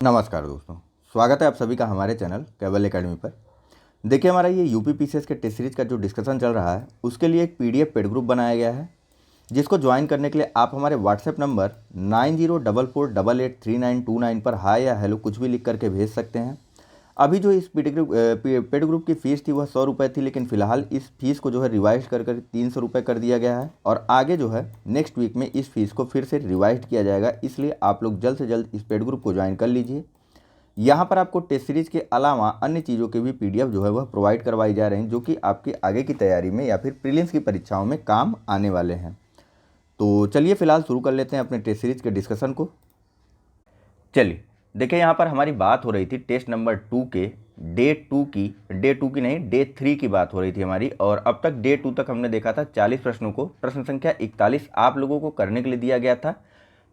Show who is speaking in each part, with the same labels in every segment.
Speaker 1: नमस्कार दोस्तों, स्वागत है आप सभी का हमारे चैनल केवल एकेडमी पर। देखिए, हमारा ये यूपी पीसीएस के टेस्ट सीरीज का जो डिस्कशन चल रहा है उसके लिए एक पीडीएफ पेड ग्रुप बनाया गया है, जिसको ज्वाइन करने के लिए आप हमारे व्हाट्सएप नंबर 9044883929 पर हाय या हेलो कुछ भी लिख करके भेज सकते हैं। अभी जो इस पेड ग्रुप की फ़ीस थी वह 100 रुपये थी, लेकिन फ़िलहाल इस फीस को जो है रिवाइज कर 300 रुपये कर दिया गया है और आगे जो है नेक्स्ट वीक में इस फीस को फिर से रिवाइज किया जाएगा। इसलिए आप लोग जल्द से जल्द इस पेड ग्रुप को ज्वाइन कर लीजिए। यहाँ पर आपको टेस्ट सीरीज़ के अलावा अन्य चीज़ों के भी पीडीएफ जो है वह प्रोवाइड करवाई जा रहे हैं, जो कि आपकी आगे की तैयारी में या फिर प्रीलिम्स की परीक्षाओं में काम आने वाले हैं। तो चलिए फ़िलहाल शुरू कर लेते हैं अपने टेस्ट सीरीज़ के डिस्कशन को। चलिए देखिए, यहाँ पर हमारी बात हो रही थी टेस्ट नंबर 2 के डे 2 की नहीं, डे 3 की बात हो रही थी हमारी। और अब तक डे 2 तक हमने देखा था 40 प्रश्नों को, प्रश्न संख्या 41 आप लोगों को करने के लिए दिया गया था।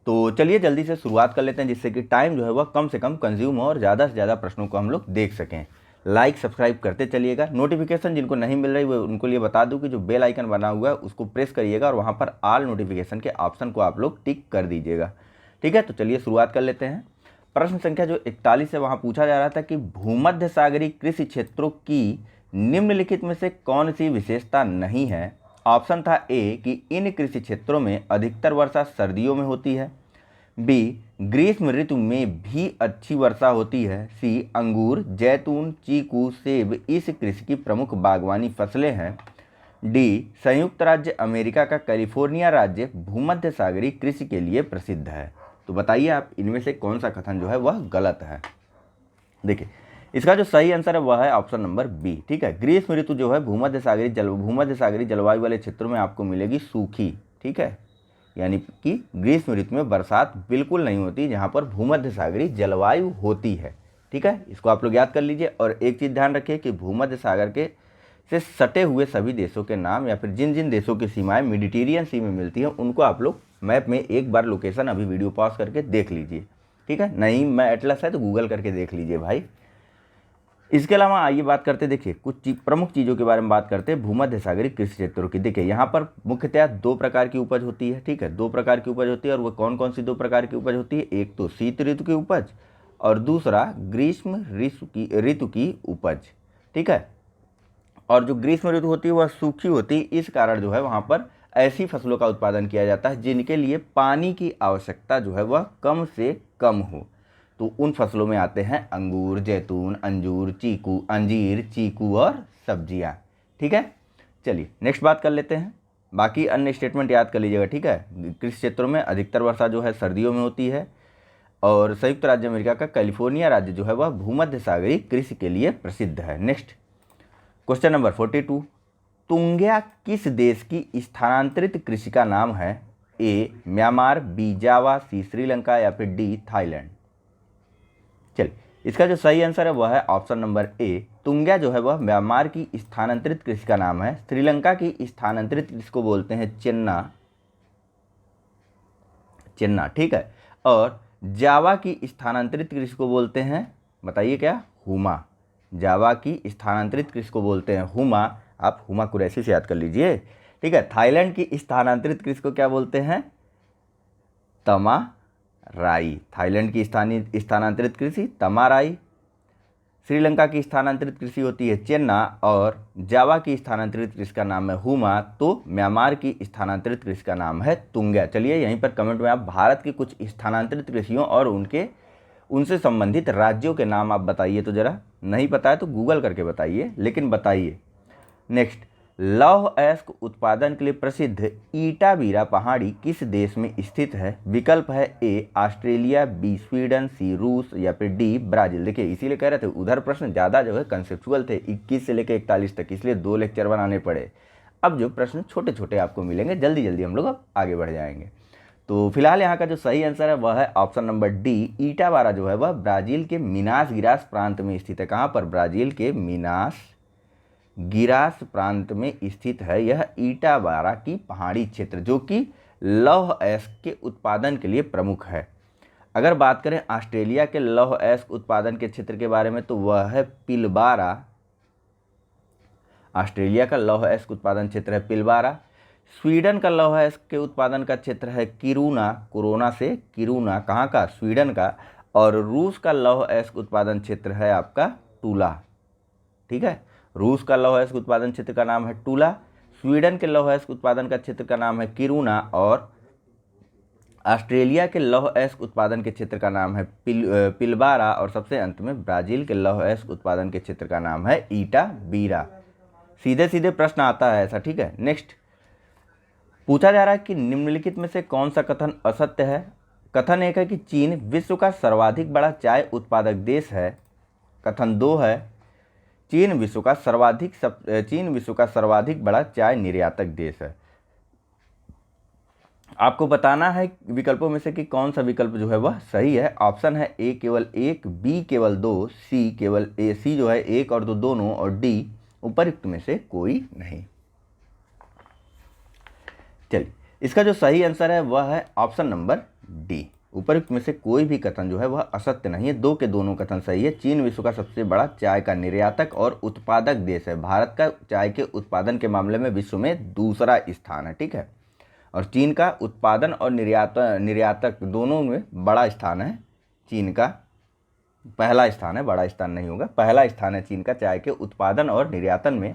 Speaker 1: तो चलिए जल्दी से शुरुआत कर लेते हैं, जिससे कि टाइम जो है वह कम से कम कंज्यूम हो और ज़्यादा से ज़्यादा प्रश्नों को हम लोग देख सकें। लाइक सब्सक्राइब करते चलिएगा। नोटिफिकेशन जिनको नहीं मिल रही वो उनको लिए बता दूं कि जो बेल आइकन बना हुआ है उसको प्रेस करिएगा और वहाँ पर ऑल नोटिफिकेशन के ऑप्शन को आप लोग टिक कर दीजिएगा। ठीक है, तो चलिए शुरुआत कर लेते हैं। प्रश्न संख्या जो 41 है वहाँ पूछा जा रहा था कि भूमध्य सागरीय कृषि क्षेत्रों की निम्नलिखित में से कौन सी विशेषता नहीं है। ऑप्शन था ए कि इन कृषि क्षेत्रों में अधिकतर वर्षा सर्दियों में होती है, बी ग्रीष्म ऋतु में भी अच्छी वर्षा होती है, सी अंगूर जैतून चीकू सेब इस कृषि की प्रमुख बागवानी फसलें हैं, डी संयुक्त राज्य अमेरिका का कैलिफोर्निया राज्य भूमध्य सागरीय कृषि के लिए प्रसिद्ध है। तो बताइए आप इनमें से कौन सा कथन जो है वह गलत है। देखिए, इसका जो सही आंसर है वह है ऑप्शन नंबर बी। ठीक है, ग्रीष्म ऋतु जो है भूमध्य सागरीय जलवायु वाले क्षेत्रों में आपको मिलेगी सूखी। ठीक है, यानी कि ग्रीष्म ऋतु में बरसात बिल्कुल नहीं होती, जहाँ पर भूमध्य सागरीय जलवायु होती है। ठीक है, इसको आप लोग याद कर लीजिए। और एक चीज़ ध्यान रखिए कि भूमध्य सागर के से सटे हुए सभी देशों के नाम या फिर जिन जिन देशों की सीमाएं मेडिटेरियन सी में मिलती हैं उनको आप लोग मैप में एक बार लोकेशन अभी वीडियो पॉज करके देख लीजिए। ठीक है, नहीं मैं एटलस है तो गूगल करके देख लीजिए भाई। इसके अलावा आइए बात करते, देखिए कुछ प्रमुख चीज़ों के बारे में बात करते हैं भूमध्य सागरीय कृषि क्षेत्रों की। देखिए, यहाँ पर मुख्यतः 2 प्रकार की उपज होती है। ठीक है, 2 प्रकार की उपज होती है। और वो कौन कौन सी 2 प्रकार की उपज होती है? एक तो शीत ऋतु की उपज और दूसरा ग्रीष्म ऋतु की उपज। ठीक है, और जो ग्रीष्म ऋतु होती है वह सूखी होती है। इस कारण जो है वहाँ पर ऐसी फसलों का उत्पादन किया जाता है जिनके लिए पानी की आवश्यकता जो है वह कम से कम हो। तो उन फसलों में आते हैं अंगूर जैतून अंजीर चीकू और सब्जियां। ठीक है, चलिए नेक्स्ट बात कर लेते हैं। बाकी अन्य स्टेटमेंट याद कर लीजिएगा। ठीक है, कृषि क्षेत्रों में अधिकतर वर्षा जो है सर्दियों में होती है और संयुक्त राज्य अमेरिका का कैलिफोर्निया राज्य जो है वह भूमध्य सागरीय कृषि के लिए प्रसिद्ध है। नेक्स्ट क्वेश्चन नंबर 42, तुंग्या किस देश की स्थानांतरित कृषि का नाम है? ए म्यांमार, बी जावा, सी श्रीलंका या फिर डी थाईलैंड। चलिए, इसका जो सही आंसर है वह है ऑप्शन नंबर ए। तुंग्या जो है वह म्यांमार की स्थानांतरित कृषि का नाम है। श्रीलंका की स्थानांतरित कृषि को बोलते हैं चेन्ना। ठीक है, और जावा की स्थानांतरित कृषि को बोलते हैं, बताइए क्या? हुमा। जावा की स्थानांतरित कृषि को बोलते हैं हुमा। आप हुमा कुरैशी से याद कर लीजिए। ठीक है, थाईलैंड की स्थानांतरित कृषि को क्या बोलते हैं? तमाराई। थाईलैंड की स्थानांतरित कृषि तमाराई। श्रीलंका की स्थानांतरित कृषि होती है चेन्ना और जावा की स्थानांतरित कृषि का नाम है हुमा। तो म्यांमार की स्थानांतरित कृषि का नाम है तुंग्या। चलिए यहीं पर कमेंट में आप भारत की कुछ स्थानांतरित कृषियों और उनसे संबंधित राज्यों के नाम आप बताइए। तो जरा नहीं पता है तो गूगल करके बताइए, लेकिन बताइए। नेक्स्ट, लौह अयस्क उत्पादन के लिए प्रसिद्ध ईटाबीरा पहाड़ी किस देश में स्थित है? विकल्प है ए ऑस्ट्रेलिया, बी स्वीडन, सी रूस या फिर डी ब्राजील। देखिए, इसीलिए कह रहे थे उधर प्रश्न ज़्यादा जो है कंसेप्चुअल थे 21 से लेकर 41 तक, इसलिए 2 लेक्चर बनाने पड़े। अब जो प्रश्न छोटे छोटे आपको मिलेंगे, जल्दी जल्दी हम लोग अब आगे बढ़ जाएंगे। तो फिलहाल यहाँ का जो सही आंसर है वह है ऑप्शन नंबर डी। ईटाबारा जो है वह ब्राज़ील के मिनास गिरास प्रांत में स्थित है। कहाँ पर? ब्राज़ील के मिनास गिरास प्रांत में स्थित है यह ईटाबारा की पहाड़ी क्षेत्र, जो कि लौह अयस्क के उत्पादन के लिए प्रमुख है। अगर बात करें ऑस्ट्रेलिया के लौह अयस्क उत्पादन के क्षेत्र के बारे में तो वह है पिलबारा। ऑस्ट्रेलिया का लौह अयस्क उत्पादन क्षेत्र है पिलबारा। स्वीडन का लौह अयस्क के उत्पादन का क्षेत्र है किरूना। कोरोना से किरूना, कहाँ का? स्वीडन का। और रूस का लौह अयस्क उत्पादन क्षेत्र है आपका टूला। ठीक है, रूस का लौह अयस्क उत्पादन क्षेत्र का नाम है टूला। स्वीडन के लौह अयस्क उत्पादन का क्षेत्र का नाम है किरूना। और ऑस्ट्रेलिया के लौह अयस्क उत्पादन के क्षेत्र का नाम है पिलबारा। और सबसे अंत में ब्राजील के लौह अयस्क उत्पादन के क्षेत्र का नाम है इटाबीरा। सीधे सीधे प्रश्न आता है ऐसा। ठीक है, नेक्स्ट पूछा जा रहा है कि निम्नलिखित में से कौन सा कथन असत्य है। कथन 1 है कि चीन विश्व का सर्वाधिक बड़ा चाय उत्पादक देश है। कथन 2 है चीन विश्व का सर्वाधिक बड़ा चाय निर्यातक देश है। आपको बताना है विकल्पों में से कि कौन सा विकल्प जो है वह सही है। ऑप्शन है ए केवल 1, बी केवल 2, सी केवल सी जो है 1 और 2 दोनों, और डी उपरोक्त में से कोई नहीं। चलिए, इसका जो सही आंसर है वह है ऑप्शन नंबर डी। उपरोक्त में से कोई भी कथन जो है वह असत्य नहीं है। 2 के दोनों कथन सही है। चीन विश्व का सबसे बड़ा चाय का निर्यातक और उत्पादक देश है। भारत का चाय के उत्पादन के मामले में विश्व में दूसरा स्थान है। ठीक है, और चीन का उत्पादन और निर्यातक दोनों में बड़ा स्थान है। चीन का पहला स्थान है, बड़ा स्थान नहीं होगा, पहला स्थान है चीन का चाय के उत्पादन और निर्यातन में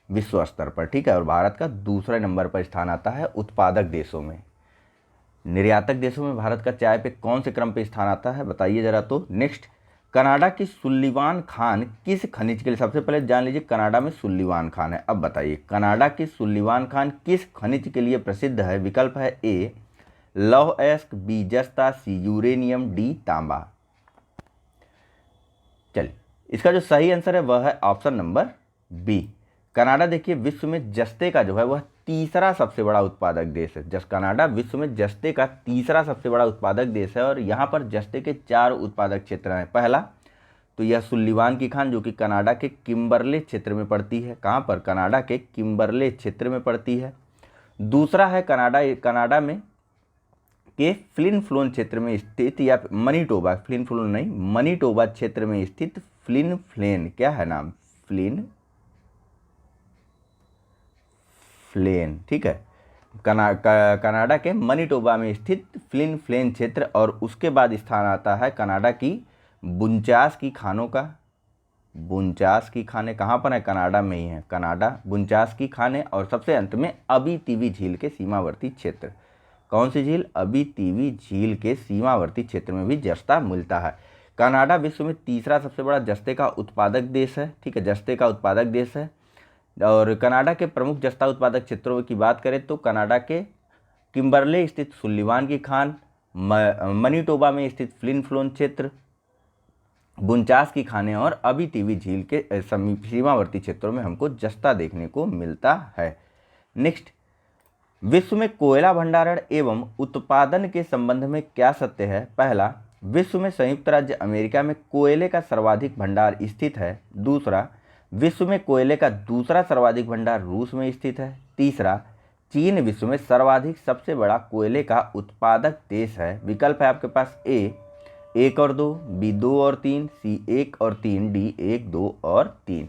Speaker 1: विश्व स्तर पर। ठीक है, और भारत का दूसरे नंबर पर स्थान आता है उत्पादक देशों में। निर्यातक देशों में भारत का चाय पे कौन से क्रम पे स्थान आता है बताइए जरा। तो नेक्स्ट, कनाडा की सुल्लीवान खान किस खनिज के लिए, सबसे पहले जान लीजिए कनाडा में सुल्लीवान खान है। अब बताइए कनाडा की सुल्लीवान खान किस खनिज के लिए प्रसिद्ध है। विकल्प है ए लौह अयस्क, बी जस्ता, सी यूरेनियम, डी तांबा। चलिए, इसका जो सही आंसर है वह है ऑप्शन नंबर बी। कनाडा देखिए विश्व में जस्ते का जो है वह तीसरा सबसे बड़ा उत्पादक देश है। कनाडा विश्व में जस्ते का तीसरा सबसे बड़ा उत्पादक देश है। और यहाँ पर जस्ते के 4 उत्पादक क्षेत्र हैं। पहला तो यह सुल्लीवान की खान जो कि कनाडा के किम्बरले क्षेत्र में पड़ती है। कहाँ पर? कनाडा के किम्बरले क्षेत्र में पड़ती है। दूसरा है कनाडा में के फ्लिन फ्लोन क्षेत्र में स्थित, या मनीटोबा, फ्लिन फ्लोन नहीं, मनीटोबा क्षेत्र में स्थित फ्लिन फ्लेन, क्या है नाम, फ्लिन फ्लेन। ठीक है, कनाडा के मनीटोबा में स्थित फ्लिन फ्लेन क्षेत्र। और उसके बाद स्थान आता है कनाडा की बुनचास की खानों का। बुनचास की खाने कहाँ पर है? कनाडा में ही है। कनाडा बुनचास की खाने। और सबसे अंत में अबीतीवी झील के सीमावर्ती क्षेत्र। कौन सी झील? अबीतीवी झील के सीमावर्ती क्षेत्र में भी जस्ता मिलता है। कनाडा विश्व में तीसरा सबसे बड़ा जस्ते का उत्पादक देश है। ठीक है, जस्ते का उत्पादक देश है। और कनाडा के प्रमुख जस्ता उत्पादक क्षेत्रों की बात करें तो कनाडा के किम्बरले स्थित सुल्लीवान की खान, मनीटोबा में स्थित फ्लिन फ्लोन क्षेत्र, बुनचास की खाने और अबीतीवी झील के सीमावर्ती क्षेत्रों में हमको जस्ता देखने को मिलता है। नेक्स्ट, विश्व में कोयला भंडारण एवं उत्पादन के संबंध में क्या सत्य है? पहला, विश्व में संयुक्त राज्य अमेरिका में कोयले का सर्वाधिक भंडार स्थित है। दूसरा, विश्व में कोयले का दूसरा सर्वाधिक भंडार रूस में स्थित है। तीसरा, चीन विश्व में सर्वाधिक सबसे बड़ा कोयले का उत्पादक देश है। विकल्प है आपके पास ए 1 और 2, बी 2 और 3, सी 1 और 3, डी 1, 2 और 3।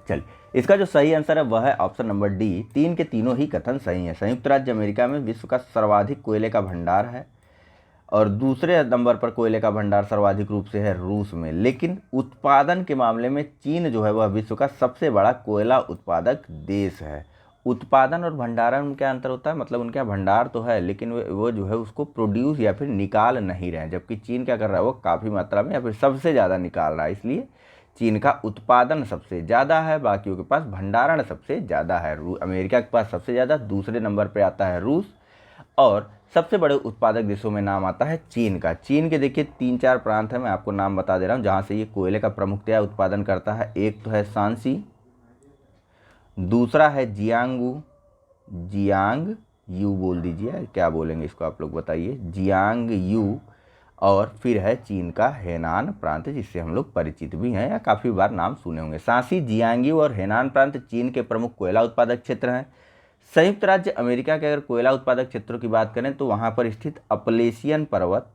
Speaker 1: चलिए, इसका जो सही आंसर है वह है ऑप्शन नंबर डी। 3 के तीनों ही कथन सही है। संयुक्त राज्य अमेरिका में विश्व का सर्वाधिक कोयले का भंडार है और दूसरे नंबर पर कोयले का भंडार सर्वाधिक रूप से है रूस में। लेकिन उत्पादन के मामले में चीन जो है वह विश्व का सबसे बड़ा कोयला उत्पादक देश है। उत्पादन और भंडारण में क्या अंतर होता है? मतलब उनके यहाँ भंडार तो है लेकिन वो जो है उसको प्रोड्यूस या फिर निकाल नहीं रहे हैं, जबकि चीन क्या कर रहा है, वो काफ़ी मात्रा में या फिर सबसे ज़्यादा निकाल रहा है। इसलिए चीन का उत्पादन सबसे ज़्यादा है, बाकियों के पास भंडारण सबसे ज़्यादा है। अमेरिका के पास सबसे ज़्यादा, दूसरे नंबर पर आता है रूस, और सबसे बड़े उत्पादक देशों में नाम आता है चीन का। चीन के देखिए 3-4 प्रांत हैं, मैं आपको नाम बता दे रहा हूँ जहाँ से ये कोयले का प्रमुखतया उत्पादन करता है। एक तो है शांसी, दूसरा है जियांग यू बोल दीजिए, क्या बोलेंगे इसको आप लोग बताइए, जियांग यू। और फिर है चीन का हेनान प्रांत, जिससे हम लोग परिचित भी हैं या काफ़ी बार नाम सुने होंगे। शांसी, जियांग और हेनान प्रांत चीन के प्रमुख कोयला उत्पादक क्षेत्र हैं। संयुक्त राज्य अमेरिका के अगर कोयला उत्पादक क्षेत्रों की बात करें तो वहां पर स्थित अपलेशियन पर्वत,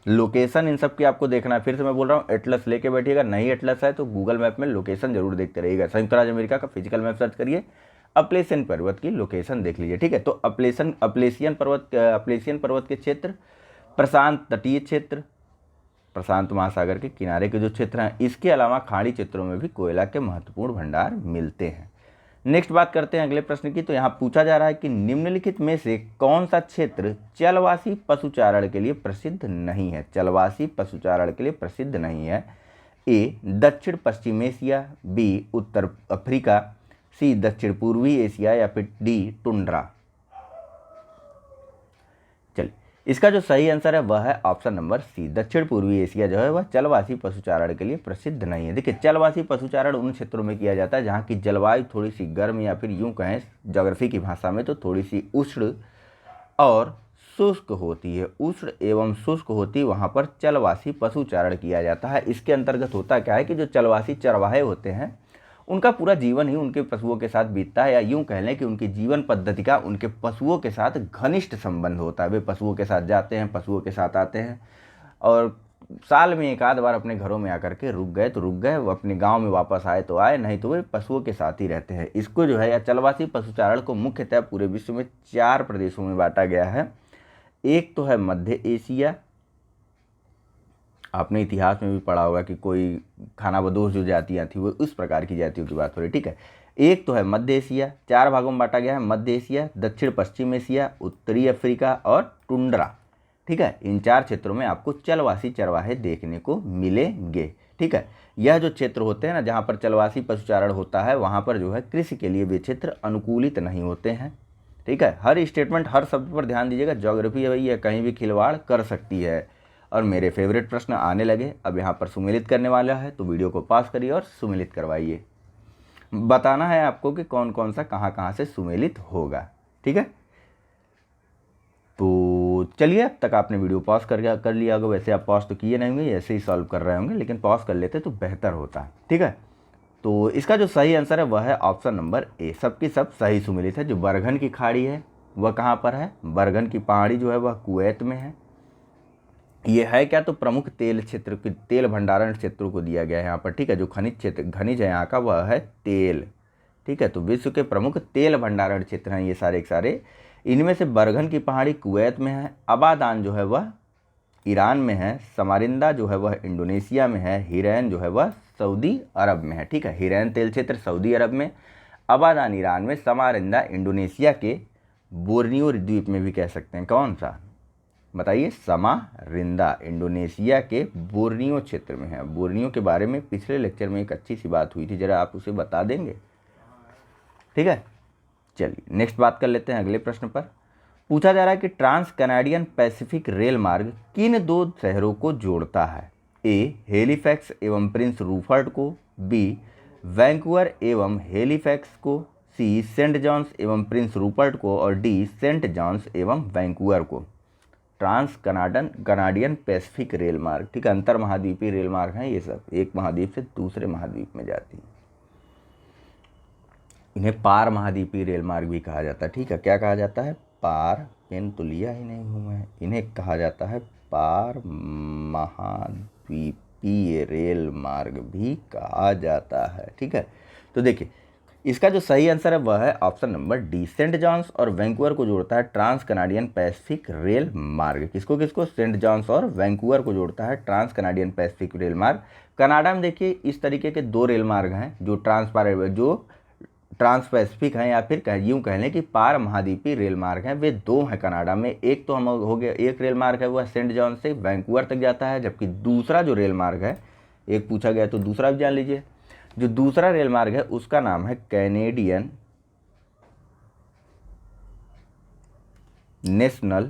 Speaker 1: लोकेशन इन सब की आपको देखना है। फिर से मैं बोल रहा हूँ, एटलस लेके बैठिएगा, नहीं एटलस है तो गूगल मैप में लोकेशन जरूर देखते रहिएगा। संयुक्त राज्य अमेरिका का फिजिकल मैप सर्च करिए, अपलेशियन पर्वत की लोकेशन देख लीजिए। ठीक है, तो अपलेशियन पर्वत के क्षेत्र, प्रशांत तटीय क्षेत्र, प्रशांत महासागर के किनारे के जो क्षेत्र हैं, इसके अलावा खाड़ी क्षेत्रों में भी कोयला के महत्वपूर्ण भंडार मिलते हैं। नेक्स्ट बात करते हैं अगले प्रश्न की। तो यहाँ पूछा जा रहा है कि निम्नलिखित में से कौन सा क्षेत्र चलवासी पशुचारण के लिए प्रसिद्ध नहीं है। चलवासी पशुचारण के लिए प्रसिद्ध नहीं है। ए दक्षिण पश्चिम एशिया, बी उत्तर अफ्रीका, सी दक्षिण पूर्वी एशिया, या फिर डी टुंड्रा। चलिए, इसका जो सही आंसर है वह है ऑप्शन नंबर सी, दक्षिण पूर्वी एशिया जो है वह चलवासी पशुचारण के लिए प्रसिद्ध नहीं है। देखिए, चलवासी पशुचारण उन क्षेत्रों में किया जाता है जहाँ की जलवायु थोड़ी सी गर्म, या फिर यूँ कहें ज्योग्राफी की भाषा में तो थोड़ी सी उष्ण और शुष्क होती है। उष्ण एवं शुष्क होती, वहाँ पर चलवासी पशुचारण किया जाता है। इसके अंतर्गत होता क्या है कि जो चलवासी चरवाहे होते हैं उनका पूरा जीवन ही उनके पशुओं के साथ बीतता है, या यूँ कह लें कि उनकी जीवन पद्धति का उनके पशुओं के साथ घनिष्ठ संबंध होता है। वे पशुओं के साथ जाते हैं, पशुओं के साथ आते हैं, और साल में एक आध बार अपने घरों में आकर के रुक गए तो रुक गए, वो अपने गांव में वापस आए तो आए, नहीं तो वे पशुओं के साथ ही रहते हैं। इसको जो है या चलवासी पशुचारण को मुख्यतः पूरे विश्व में 4 प्रदेशों में बांटा गया है। एक तो है मध्य एशिया, आपने इतिहास में भी पढ़ा होगा कि कोई खानाबदोश जो जातियाँ थी वो उस प्रकार की जातियों की बात हो रही। ठीक है, एक तो है मध्य एशिया, 4 भागों में बांटा गया है। मध्य एशिया, दक्षिण पश्चिम एशिया, उत्तरी अफ्रीका और टुंड्रा। ठीक है, इन 4 क्षेत्रों में आपको चलवासी चरवाहे देखने को मिलेंगे। ठीक है, यह जो क्षेत्र होते हैं ना जहाँ पर चलवासी पशुचारण होता है, वहाँ पर जो है कृषि के लिए वे क्षेत्र अनुकूलित नहीं होते हैं। ठीक है, हर स्टेटमेंट, हर शब्द पर ध्यान दीजिएगा। ज्योग्राफी है भाई, यह कहीं भी खिलवाड़ कर सकती है। और मेरे फेवरेट प्रश्न आने लगे, अब यहाँ पर सुमेलित करने वाला है, तो वीडियो को पॉज करिए और सुमेलित करवाइए। बताना है आपको कि कौन कौन सा कहाँ से सुमेलित होगा। ठीक है, तो चलिए, अब तक आपने वीडियो पॉज कर लिया होगा। वैसे आप पॉज तो किए नहीं होंगे, ऐसे ही सॉल्व कर रहे होंगे, लेकिन पॉज कर लेते तो बेहतर होता। ठीक है, तो इसका जो सही आंसर है वह है ऑप्शन नंबर ए, सबकी सब सही सुमेलित है। जो बरगन की खाड़ी है वह कहाँ पर है? बरगन की पहाड़ी जो है वह कुवैत में है। ये है क्या? तो प्रमुख तेल क्षेत्र, तेल भंडारण क्षेत्रों को दिया गया है यहाँ पर। ठीक है, जो खनिज है यहाँ का वह है तेल। ठीक है, तो विश्व के प्रमुख तेल भंडारण क्षेत्र हैं ये सारे के सारे। इनमें से बरगन की पहाड़ी कुवैत में है, अबादान जो है वह ईरान में है, समारिंदा जो है वह इंडोनेशिया में है, हिरैन जो है वह सऊदी अरब में है। ठीक है, हिरैन तेल क्षेत्र सऊदी अरब में, अबादान ईरान में, समारिंदा इंडोनेशिया के बोर्नियो द्वीप में भी कह सकते हैं। कौन सा बताइए? समारिंदा इंडोनेशिया के बोर्नियो क्षेत्र में है। बोर्नियो के बारे में पिछले लेक्चर में एक अच्छी सी बात हुई थी, जरा आप उसे बता देंगे? ठीक है, चलिए नेक्स्ट बात कर लेते हैं अगले प्रश्न पर। पूछा जा रहा है कि ट्रांस कनाडियन पैसिफिक रेल मार्ग किन 2 शहरों को जोड़ता है? ए हेलीफैक्स एवं प्रिंस रूफर्ट को, बी वैंकूवर एवं हेलीफैक्स को, सी सेंट जॉन्स एवं प्रिंस रूपर्ट को, और डी सेंट जॉन्स एवं वैंकूवर को। ट्रांस कनाडियन पैसिफिक रेल मार्ग, ठीक है, अंतर महाद्वीपीय रेल मार्ग हैं ये सब, एक महाद्वीप से दूसरे महाद्वीप में जाती हैं। इन्हें पार महाद्वीपीय रेल मार्ग भी कहा जाता है। ठीक है, क्या कहा जाता है? पार, पेन तो लिया ही नहीं हूँ मैं। इन्हें कहा जाता है पार महाद्वीपीय रेल मार्ग भी कहा जाता है। ठीक है, तो देखिए इसका जो सही आंसर है वह है option number D, Saint John's और वैंकूवर को जोड़ता है ट्रांस कनाडियन पैसिफिक रेल मार्ग। किसको किसको? सेंट जॉन्स और वैंकूवर को जोड़ता है ट्रांस कनाडियन पैसिफिक रेल मार्ग। कनाडा में देखिए इस तरीके के 2 रेल मार्ग हैं जो ट्रांस पैसिफिक हैं, या फिर यूँ कह लें कि पार महाद्वीपीय रेल मार्ग हैं। वे 2 हैं कनाडा में। एक तो हम हो गया, एक रेल मार्ग है वह सेंट जॉन से वैंकूवर तक जाता है, जबकि दूसरा जो रेल मार्ग है, एक पूछा गया तो दूसरा भी जान लीजिए। जो दूसरा रेल मार्ग है उसका नाम है कैनेडियन नेशनल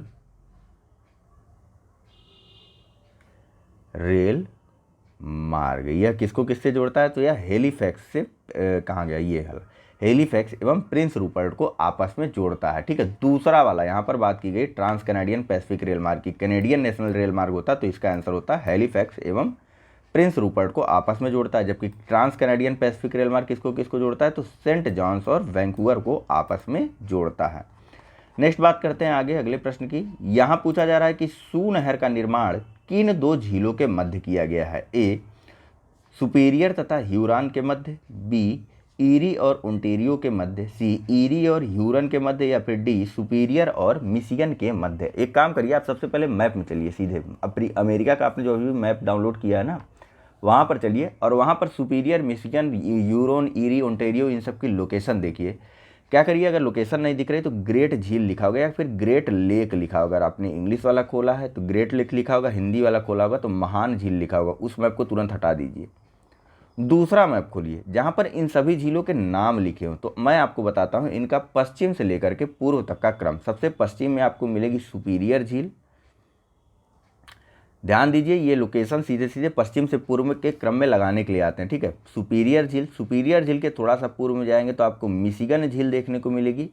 Speaker 1: रेल मार्ग। यह किसको किससे जोड़ता है? तो यह हेलीफैक्स से कहाँ गया ये है, हेलीफैक्स एवं प्रिंस रूपर्ट को आपस में जोड़ता है। ठीक है, दूसरा वाला यहाँ पर बात की गई ट्रांस कैनेडियन पैसिफिक रेल मार्ग की, कैनेडियन नेशनल रेल मार्ग होता तो इसका आंसर होता हेलीफैक्स एवं प्रिंस रूपर्ट को आपस में जोड़ता है, जबकि ट्रांस कैनेडियन पैसिफिक रेल मार्ग किसको किसको जोड़ता है? तो सेंट जॉन्स और वैंकूवर को आपस में जोड़ता है। नेक्स्ट बात करते हैं आगे अगले प्रश्न की। यहाँ पूछा जा रहा है कि सू नहर का निर्माण किन 2 झीलों के मध्य किया गया है? ए सुपीरियर तथा ह्यूरॉन के मध्य, बी ईरी और ओंटारियो के मध्य, सी ईरी और ह्यूरन के मध्य, या फिर डी सुपीरियर और मिशिगन के मध्य। एक काम करिए, आप सबसे पहले मैप में चलिए सीधे, अपनी अमेरिका का आपने जो अभी मैप डाउनलोड किया है ना, वहाँ पर चलिए और वहाँ पर Superior, Michigan, Huron, Erie, Ontario, इन सब की लोकेशन देखिए। क्या करिए, अगर लोकेशन नहीं दिख रही तो ग्रेट झील लिखा होगा या फिर ग्रेट लेक लिखा होगा। अगर आपने इंग्लिश वाला खोला है तो ग्रेट लेक लिखा होगा, हिंदी वाला खोला होगा तो महान झील लिखा होगा। उस मैप को तुरंत हटा दीजिए, दूसरा मैप खोलिए जहाँ पर इन सभी झीलों के नाम लिखे हों। तो मैं आपको बताता हूँ इनका पश्चिम से लेकर के पूर्व तक का क्रम। सबसे पश्चिम में आपको मिलेगी सुपीरियर झील। ध्यान दीजिए, ये लोकेशन सीधे सीधे पश्चिम से पूर्व के क्रम में लगाने के लिए आते हैं, ठीक है। सुपीरियर झील के थोड़ा सा पूर्व में जाएंगे तो आपको मिशिगन झील देखने को मिलेगी।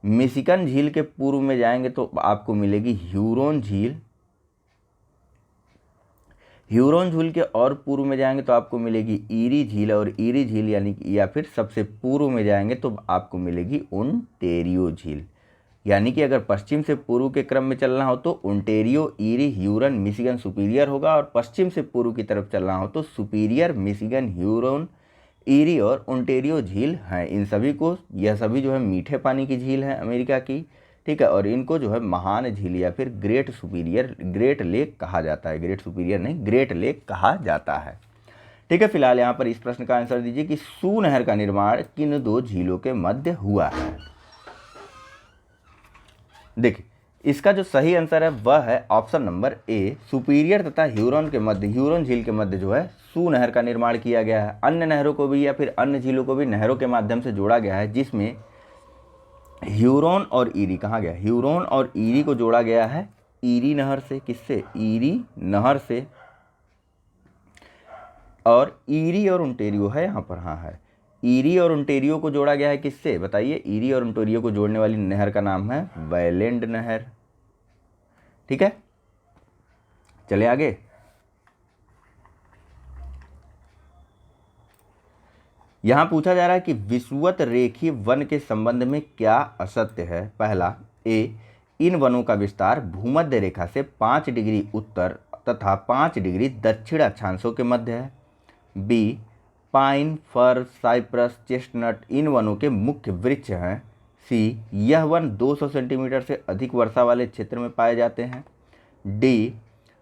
Speaker 1: मिशिगन झील के पूर्व में जाएंगे तो आपको मिलेगी ह्यूरन झील। ह्यूरन झील के और पूर्व में जाएंगे तो आपको मिलेगी ईरी झील, और ईरी झील यानी या फिर सबसे पूर्व में जाएंगे तो आपको मिलेगी ओंटारियो झील। यानी कि अगर पश्चिम से पूर्व के क्रम में चलना हो तो Ontario, Erie, Huron, Michigan, Superior होगा, और पश्चिम से पूर्व की तरफ चलना हो तो सुपीरियर, मिशिगन, ह्यूरन, ईरी और ओंटारियो झील हैं। इन सभी को, यह सभी जो है मीठे पानी की झील है अमेरिका की, ठीक है। और इनको जो है महान झील या फिर ग्रेट लेक कहा जाता है। ग्रेट सुपीरियर नहीं, ग्रेट लेक कहा जाता है, ठीक है। फिलहाल यहाँ पर इस प्रश्न का आंसर दीजिए कि सू नहर का निर्माण किन दो झीलों के मध्य हुआ है। देखिए, इसका जो सही आंसर है वह है ऑप्शन नंबर ए, सुपीरियर तथा ह्यूरन के मध्य, ह्यूरन झील के मध्य जो है सू नहर का निर्माण किया गया है। अन्य नहरों को भी या फिर अन्य झीलों को भी नहरों के माध्यम से जोड़ा गया है, जिसमें ह्यूरन और ईरी, कहाँ गया, ह्यूरन और ईरी को जोड़ा गया है ईरी नहर से। किससे, ईरी नहर से। और ईरी और ओंटारियो है यहाँ पर, हाँ है, ईरी और ओंटारियो को जोड़ा गया है किससे, बताइए। ईरी और ओंटारियो को जोड़ने वाली नहर का नाम है वेलेंड नहर, ठीक है। चले आगे। यहां पूछा जा रहा है कि विषुवत रेखीय वन के संबंध में क्या असत्य है। पहला, ए, इन वनों का विस्तार भूमध्य रेखा से 5 डिग्री उत्तर तथा 5 डिग्री दक्षिण अक्षांशों के मध्य है। बी, पाइन, फर, साइप्रस, चेस्टनट इन वनों के मुख्य वृक्ष हैं। सी, यह वन 200 सेंटीमीटर से अधिक वर्षा वाले क्षेत्र में पाए जाते हैं। डी,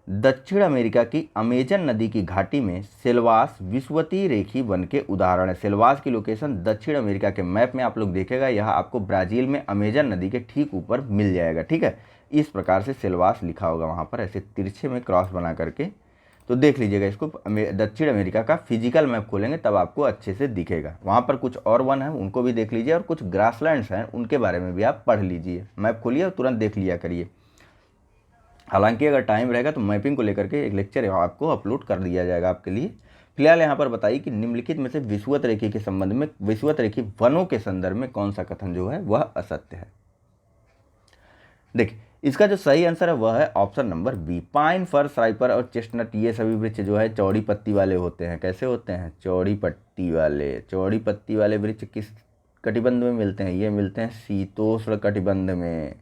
Speaker 1: दक्षिण अमेरिका की अमेजन नदी की घाटी में सेल्वास विषुवतीय रेखीय वन के उदाहरण है। सेल्वास की लोकेशन दक्षिण अमेरिका के मैप में आप लोग देखेगा, यह आपको ब्राज़ील में अमेजन नदी के ठीक ऊपर मिल जाएगा, ठीक है। इस प्रकार से सेल्वास लिखा होगा वहाँ पर, ऐसे तिरछे में क्रॉस बना करके। तो देख लीजिएगा इसको, दक्षिण अमेरिका का फिजिकल मैप खोलेंगे तब आपको अच्छे से दिखेगा। वहाँ पर कुछ और वन है उनको भी देख लीजिए, और कुछ ग्रासलैंड्स हैं उनके बारे में भी आप पढ़ लीजिए। मैप खोलिए और तुरंत देख लिया करिए। हालांकि अगर टाइम रहेगा तो मैपिंग को लेकर के एक लेक्चर आपको अपलोड कर दिया जाएगा आपके लिए। फिलहाल यहाँ पर बताइए कि निम्नलिखित में से विषुवत रेखी के संबंध में, विषुवत रेखी वनों के संदर्भ में कौन सा कथन जो है वह असत्य है। देखिए, इसका जो सही आंसर है वह है ऑप्शन नंबर बी, पाइन, फर, साइपर और चेस्टनट ये सभी वृक्ष जो है चौड़ी पत्ती वाले होते हैं। कैसे होते हैं, चौड़ी पत्ती वाले। चौड़ी पत्ती वाले वृक्ष किस कटिबंध में मिलते हैं, ये मिलते हैं शीतोष्ण कटिबंध में।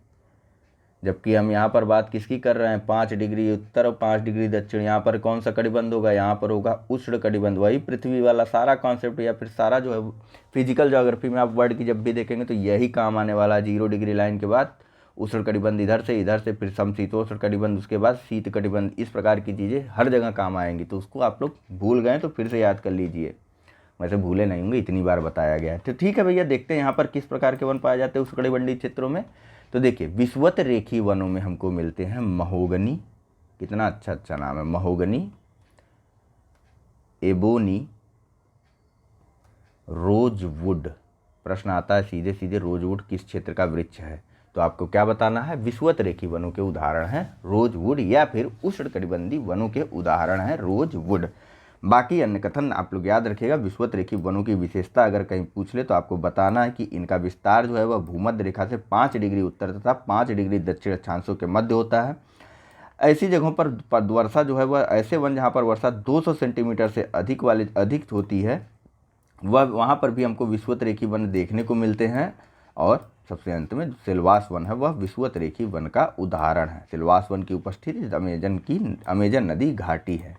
Speaker 1: जबकि हम यहाँ पर बात किसकी कर रहे हैं, 5 डिग्री उत्तर और 5 डिग्री दक्षिण। यहाँ पर कौन सा कटिबंध होगा, यहाँ पर होगा उष्ण कटिबंध। वही पृथ्वी वाला सारा कॉन्सेप्ट या फिर सारा जो है फिजिकल ज्योग्राफी में आप वर्ड की जब भी देखेंगे तो यही काम आने वाला है। 0 डिग्री लाइन के बाद उष्ण कटिबंध इधर से फिर समशीतोष्ण कटिबंध, उसके बाद शीत कटिबंध। इस प्रकार की चीज़ें हर जगह काम आएंगी। तो उसको आप लोग भूल गए तो फिर से याद कर लीजिए, वैसे भूले नहीं होंगे, इतनी बार बताया गया है। तो ठीक है भैया, देखते हैं यहाँ पर किस प्रकार के वन पाए जाते हैं उष्णकटिबंधीय क्षेत्रों में। तो देखिए, विषुवत रेखीय वनों में हमको मिलते हैं महोगनी, कितना अच्छा नाम है, महोगनी, एबोनी, रोजवुड। प्रश्न आता है सीधे सीधे, रोजवुड किस क्षेत्र का वृक्ष है। तो आपको क्या बताना है, विषुवत रेखीय वनों के उदाहरण हैं रोजवुड, या फिर उष्णकटिबंधीय वनों के उदाहरण हैं रोजवुड। बाकी अन्य कथन आप लोग याद रखिएगा। विषुवत रेखीय वनों की विशेषता अगर कहीं पूछ ले तो आपको बताना है कि इनका विस्तार जो है वह भूमध्य रेखा से 5 डिग्री उत्तर तथा 5 डिग्री दक्षिण अक्षांशों के मध्य होता है। ऐसी जगहों पर वर्षा जो है वह, ऐसे वन जहाँ पर वर्षा 200 सेंटीमीटर से अधिक होती है, वह वहाँ पर भी हमको विषुवत रेखीय वन देखने को मिलते हैं। और सबसे अंत में सेल्वास वन है वह विषुवत रेखीय वन का उदाहरण है। सेल्वास वन की उपस्थिति अमेजन नदी घाटी है।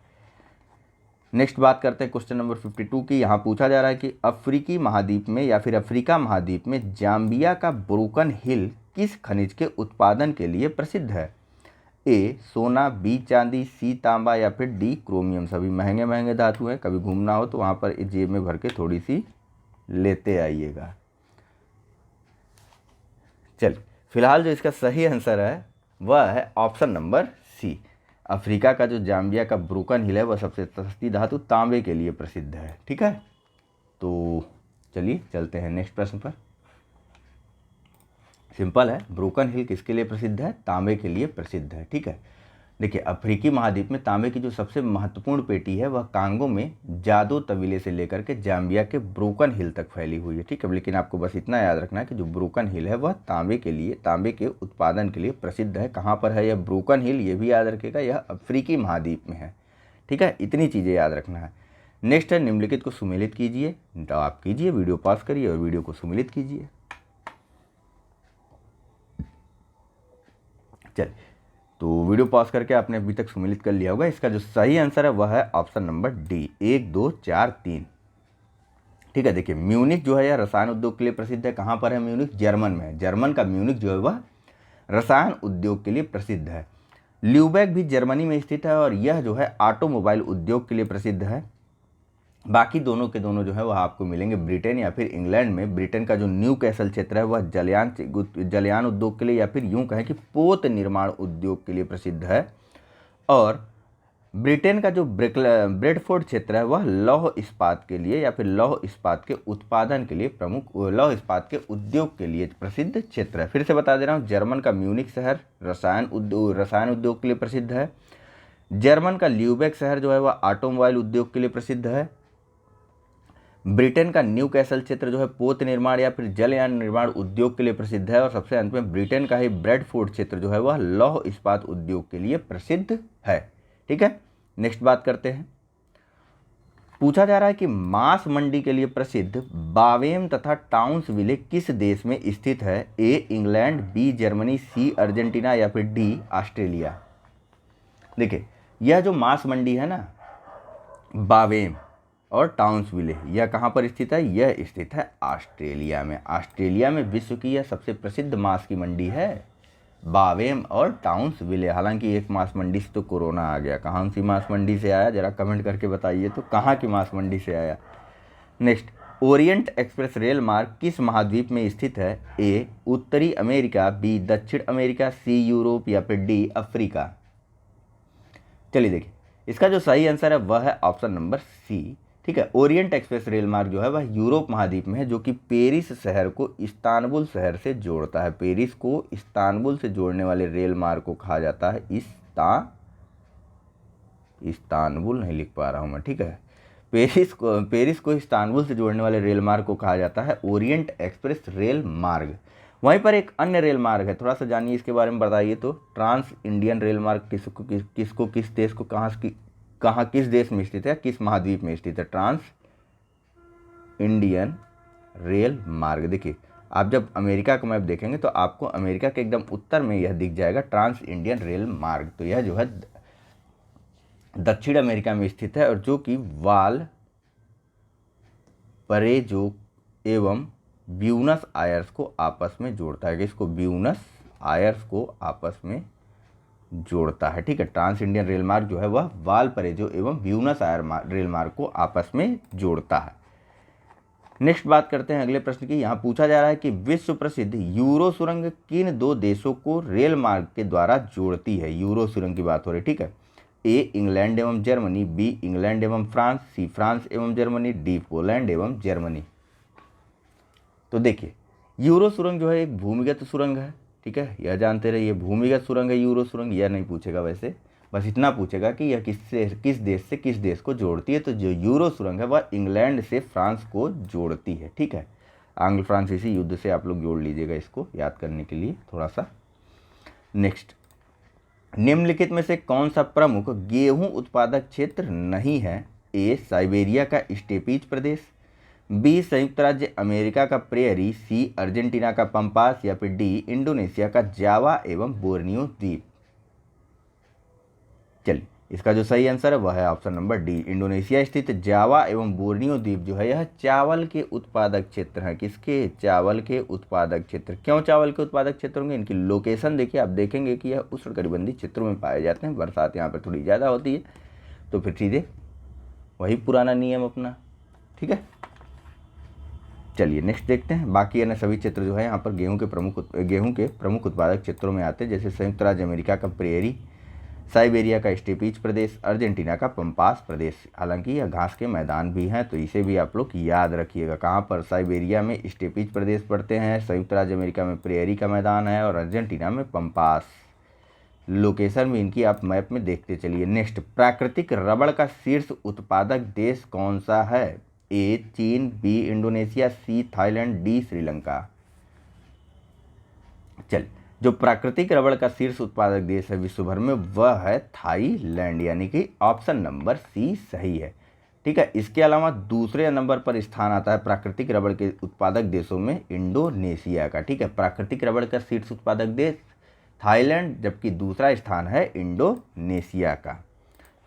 Speaker 1: नेक्स्ट बात करते हैं क्वेश्चन नंबर 52 की। यहाँ पूछा जा रहा है कि अफ्रीकी महाद्वीप में या फिर अफ्रीका महाद्वीप में जाम्बिया का ब्रोकन हिल किस खनिज के उत्पादन के लिए प्रसिद्ध है? ए सोना, बी चांदी, सी तांबा या फिर डी क्रोमियम। सभी महंगे महंगे धातु हैं, कभी घूमना हो तो वहाँ पर जेब में भर के थोड़ी सी लेते आइएगा। चलिए, फिलहाल जो इसका सही आंसर है वह है ऑप्शन नंबर सी। अफ्रीका का जो जाम्बिया का ब्रोकन हिल है वह सबसे सस्ती धातु तांबे के लिए प्रसिद्ध है। ठीक है, तो चलिए चलते हैं नेक्स्ट प्रश्न पर। सिंपल है, ब्रोकन हिल किसके लिए प्रसिद्ध है? तांबे के लिए प्रसिद्ध है। ठीक है, देखिए अफ्रीकी महाद्वीप में तांबे की जो सबसे महत्वपूर्ण पेटी है वह कांगो में जादो तवीले से लेकर के जाम्बिया के ब्रोकन हिल तक फैली हुई है। ठीक है, लेकिन आपको बस इतना याद रखना है कि जो ब्रोकन हिल है वह तांबे के उत्पादन के लिए प्रसिद्ध है। कहाँ पर है यह ब्रोकन हिल, ये भी याद रखिएगा, यह अफ्रीकी महाद्वीप में है। ठीक है, इतनी चीज़ें याद रखना है। नेक्स्ट है, निम्नलिखित को सुमेलित कीजिए। तो आप कीजिए, वीडियो पॉज करिए और वीडियो को सुमेलित कीजिए। चलिए, तो वीडियो पॉज करके आपने अभी तक सुमेलित कर लिया होगा। इसका जो सही आंसर है वह है ऑप्शन नंबर डी, 1 2 4 3। ठीक है, देखिए म्यूनिक जो है यह रसायन उद्योग के लिए प्रसिद्ध है। कहाँ पर है म्यूनिक? जर्मन में है। जर्मन का म्यूनिक जो है वह रसायन उद्योग के लिए प्रसिद्ध है। ल्यूबेक भी जर्मनी में स्थित है और यह जो है ऑटोमोबाइल उद्योग के लिए प्रसिद्ध है। बाकी दोनों के दोनों जो है वह आपको मिलेंगे ब्रिटेन या फिर इंग्लैंड में। ब्रिटेन का जो न्यू कैसल क्षेत्र है वह जलयान उद्योग के लिए या फिर यूं कहें कि पोत निर्माण उद्योग के लिए प्रसिद्ध है। और ब्रिटेन का जो ब्रेडफोर्ड क्षेत्र है वह लौह इस्पात के लिए या फिर लौह इस्पात के उत्पादन के लिए लौह इस्पात के उद्योग के लिए प्रसिद्ध क्षेत्र है। फिर से बता दे रहा हूँ, जर्मन का म्यूनिक शहर रसायन उद्योग के लिए प्रसिद्ध है। जर्मन का ल्यूबेक शहर जो है वह ऑटोमोबाइल उद्योग के लिए प्रसिद्ध है। ब्रिटेन का न्यू कैसल क्षेत्र जो है पोत निर्माण या फिर जलयान निर्माण उद्योग के लिए प्रसिद्ध है। और सबसे अंत में ब्रिटेन का ही ब्रेडफोर्ड क्षेत्र जो है वह लौह इस्पात उद्योग के लिए प्रसिद्ध है। ठीक है, नेक्स्ट बात करते हैं। पूछा जा रहा है कि मांस मंडी के लिए प्रसिद्ध बावेम तथा टाउन्सविले किस देश में स्थित है? A England, B Germany, C Argentina या फिर डी ऑस्ट्रेलिया। देखिए यह जो मांस मंडी है ना, बावेम और टाउन्सविले, यह कहाँ पर स्थित है? यह स्थित है ऑस्ट्रेलिया में। ऑस्ट्रेलिया में विश्व की यह सबसे प्रसिद्ध मांस की मंडी है, बावेम और टाउन्सविले। हालांकि एक मांस मंडी से तो कोरोना आ गया। कहाँ सी मांस मंडी से आया, जरा कमेंट करके बताइए तो, कहाँ की मांस मंडी से आया। नेक्स्ट, ओरिएंट एक्सप्रेस रेल मार्ग किस महाद्वीप में स्थित है? ए उत्तरी अमेरिका, बी दक्षिण अमेरिका, सी यूरोप या फिर डी अफ्रीका। चलिए देखिए, इसका जो सही आंसर है वह है ऑप्शन नंबर सी। ठीक है, ओरिएंट एक्सप्रेस रेल मार्ग जो है वह यूरोप महाद्वीप में है, जो कि पेरिस शहर को इस्तांबुल शहर से जोड़ता है। पेरिस को इस्तांबुल से जोड़ने वाले रेल मार्ग को कहा जाता है इस्तांबुल नहीं लिख पा रहा हूँ मैं। ठीक है, पेरिस को इस्तांबुल से जोड़ने वाले रेल मार्ग को कहा जाता है ओरिएंट एक्सप्रेस रेल मार्ग। वहीं पर एक अन्य रेल मार्ग है, थोड़ा सा जानिए इसके बारे में बताइए तो। ट्रांस इंडियन रेल मार्ग किस देश को किस देश में स्थित है, किस महाद्वीप में स्थित है? ट्रांस इंडियन रेल मार्ग। देखिए आप जब अमेरिका का मैप देखेंगे तो आपको अमेरिका के एकदम उत्तर में यह दिख जाएगा ट्रांस इंडियन रेल मार्ग। तो यह जो है दक्षिण अमेरिका में स्थित है और जो कि वाल परेजो एवं ब्यूनस आयर्स को आपस में जोड़ता है। इसको ब्यूनस आयर्स को आपस में जोड़ता है। ठीक है, ट्रांस इंडियन रेल मार्ग जो है वह वालपरेजो एवं ब्यूनस आयर रेल मार्ग को आपस में जोड़ता है। नेक्स्ट बात करते हैं अगले प्रश्न की। यहाँ पूछा जा रहा है कि विश्व प्रसिद्ध यूरो सुरंग किन दो देशों को रेल मार्ग के द्वारा जोड़ती है? यूरो सुरंग की बात हो रही है। ठीक है, ए इंग्लैंड एवं जर्मनी, बी इंग्लैंड एवं फ्रांस, सी फ्रांस एवं जर्मनी, डी पोलैंड एवं जर्मनी। तो देखिए यूरो सुरंग जो है एक भूमिगत सुरंग है। ठीक है, यह जानते रहिए, भूमिगत सुरंग है यूरो सुरंग। यह नहीं पूछेगा, वैसे बस इतना पूछेगा कि यह किस देश से किस देश को जोड़ती है। तो जो यूरो सुरंग है वह इंग्लैंड से फ्रांस को जोड़ती है। ठीक है, आंग्ल फ्रांसीसी युद्ध से आप लोग जोड़ लीजिएगा इसको याद करने के लिए थोड़ा सा। नेक्स्ट, निम्नलिखित में से कौन सा प्रमुख गेहूं उत्पादक क्षेत्र नहीं है? ए साइबेरिया का स्टेपीज प्रदेश, बी संयुक्त राज्य अमेरिका का प्रेयरी, सी अर्जेंटीना का पंपास या फिर डी इंडोनेशिया का जावा एवं बोर्नियो द्वीप। चलिए इसका जो सही आंसर है वह है ऑप्शन नंबर डी। इंडोनेशिया स्थित जावा एवं बोर्नियो द्वीप जो है यह चावल के उत्पादक क्षेत्र हैं। किसके? चावल के उत्पादक क्षेत्र। क्यों चावल के उत्पादक क्षेत्र होंगे? इनकी लोकेशन देखिए, आप देखेंगे कि यह उष्णकटिबंधीय क्षेत्रों में पाए जाते हैं। बरसात यहाँ पर थोड़ी ज़्यादा होती है, तो फिर सीधे वही पुराना नियम अपना। ठीक है, चलिए नेक्स्ट देखते हैं। बाकी अन्य सभी क्षेत्र जो है यहाँ पर गेहूं के प्रमुख उत्पादक क्षेत्रों में आते हैं, जैसे संयुक्त राज्य अमेरिका का प्रेरी, साइबेरिया का स्टेपीज प्रदेश, अर्जेंटीना का पंपास प्रदेश। हालांकि यह घास के मैदान भी हैं, तो इसे भी आप लोग याद रखिएगा। कहाँ पर? साइबेरिया में स्टेपीज प्रदेश पड़ते हैं, संयुक्त राज्य अमेरिका में प्रेरी का मैदान है और अर्जेंटीना में पंपास। लोकेशन भी इनकी आप मैप में देखते चलिए। नेक्स्ट, प्राकृतिक रबड़ का शीर्ष उत्पादक देश कौन सा है? A China, B Indonesia, C Thailand, D Sri Lanka. चलिए, जो प्राकृतिक रबड़ का शीर्ष उत्पादक देश है विश्व भर में वह है थाईलैंड, यानी कि ऑप्शन नंबर सी सही है। ठीक है, इसके अलावा दूसरे नंबर पर स्थान आता है प्राकृतिक रबड़ के उत्पादक देशों में इंडोनेशिया का। ठीक है, प्राकृतिक रबड़ का शीर्ष उत्पादक देश थाईलैंड, जबकि दूसरा स्थान है इंडोनेशिया का।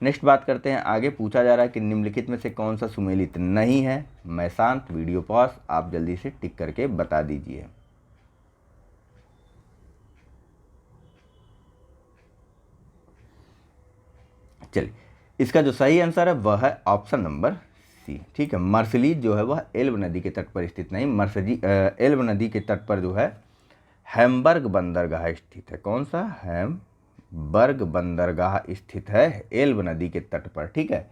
Speaker 1: नेक्स्ट बात करते हैं आगे। पूछा जा रहा है कि निम्नलिखित में से कौन सा सुमेलित नहीं है? मैं शांत, वीडियो पॉज, आप जल्दी से टिक करके बता दीजिए। चलिए, इसका जो सही आंसर है वह है ऑप्शन नंबर सी। ठीक है, मर्सलीज जो है वह एल्ब नदी के तट पर स्थित नहीं, एल्ब नदी के तट पर जो है हैम्बर्ग बंदरगाह स्थित है। कौन सा? हैम्बर्ग बंदरगाह स्थित है एल्ब नदी के तट पर। ठीक है,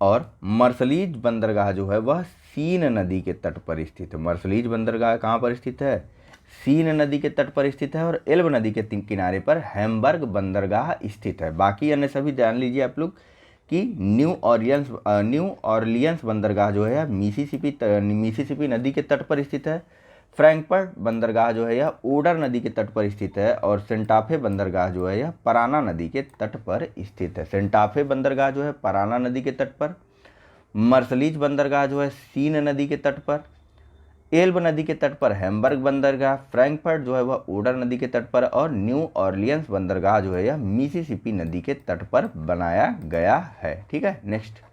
Speaker 1: और मर्सलीज बंदरगाह जो है वह सीन नदी के तट पर स्थित है। मर्सलीज बंदरगाह कहाँ पर स्थित है? सीन नदी के तट पर स्थित है और एल्ब नदी के किनारे पर हैम्बर्ग बंदरगाह स्थित है। बाकी अन्य सभी जान लीजिए आप लोग कि न्यू ऑरलियंस बंदरगाह जो है मिसिसिपी नदी के तट पर स्थित है। फ्रैंकफर्ट बंदरगाह जो है यह ओडर नदी के तट पर स्थित है और सेंटाफे बंदरगाह जो है यह पराना नदी के तट पर स्थित है। सेंटाफे बंदरगाह जो है पराना नदी के तट पर, मर्सलीज बंदरगाह जो है सीन नदी के तट पर, एल्ब नदी के तट पर हैम्बर्ग बंदरगाह, फ्रैंकफर्ट जो है वह ओडर नदी के तट पर और न्यू ऑरलियंस बंदरगाह जो है यह मिसिसिपी नदी के तट पर बनाया गया है। ठीक है, नेक्स्ट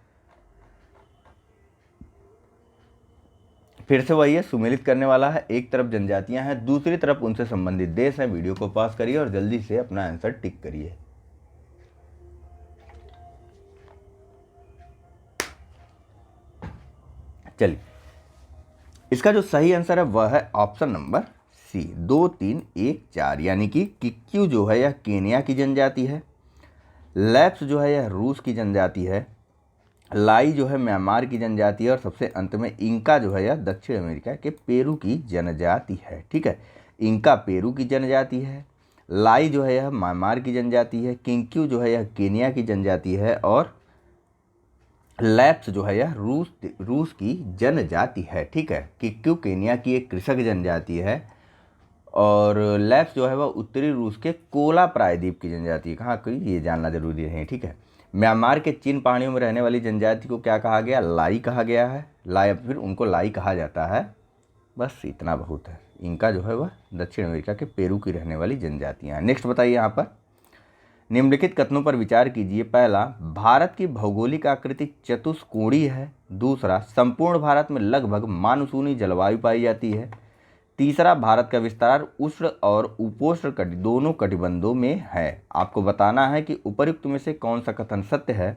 Speaker 1: फिर से वही है, सुमेलित करने वाला है। एक तरफ जनजातियां हैं, दूसरी तरफ उनसे संबंधित देश हैं। वीडियो को पॉज करिए और जल्दी से अपना आंसर टिक करिए। चलिए, इसका जो सही आंसर है वह है ऑप्शन नंबर सी 2, 3, 1, 4, यानी कि किक्यू जो है यह केन्या की जनजाति है, लैप्स जो है यह रूस की जनजाति है, लाई जो है म्यांमार की जनजाति है और सबसे अंत में इंका जो है यह दक्षिण अमेरिका के पेरू की जनजाति है। ठीक है, इंका पेरू की जनजाति है, लाई जो है यह म्यांमार की जनजाति है, किंक्यू जो है यह केन्या की जनजाति है और लैप्स जो है यह रूस की जनजाति है। ठीक है, किक्यू केन्या की एक कृषक जनजाति है और लैप्स जो है वह उत्तरी रूस के कोला प्रायद्वीप की जनजाति है। कहाँ की? ये जानना जरूरी है। ठीक है, म्यांमार के चीन पहाड़ियों में रहने वाली जनजाति को क्या कहा गया? लाई कहा गया है, लाई, फिर उनको लाई कहा जाता है। बस इतना बहुत है। इनका जो है वह दक्षिण अमेरिका के पेरू की रहने वाली जनजातियाँ हैं। नेक्स्ट बताइए यहाँ पर, निम्नलिखित कथनों पर विचार कीजिए। पहला, भारत की भौगोलिक आकृति चतुष्कोणीय है। दूसरा, संपूर्ण भारत में लगभग मानसूनी जलवायु पाई जाती है। तीसरा, भारत का विस्तार उष्ण और उपोष्ण दोनों कटिबंधों में है। आपको बताना है कि उपयुक्त में से कौन सा कथन सत्य है।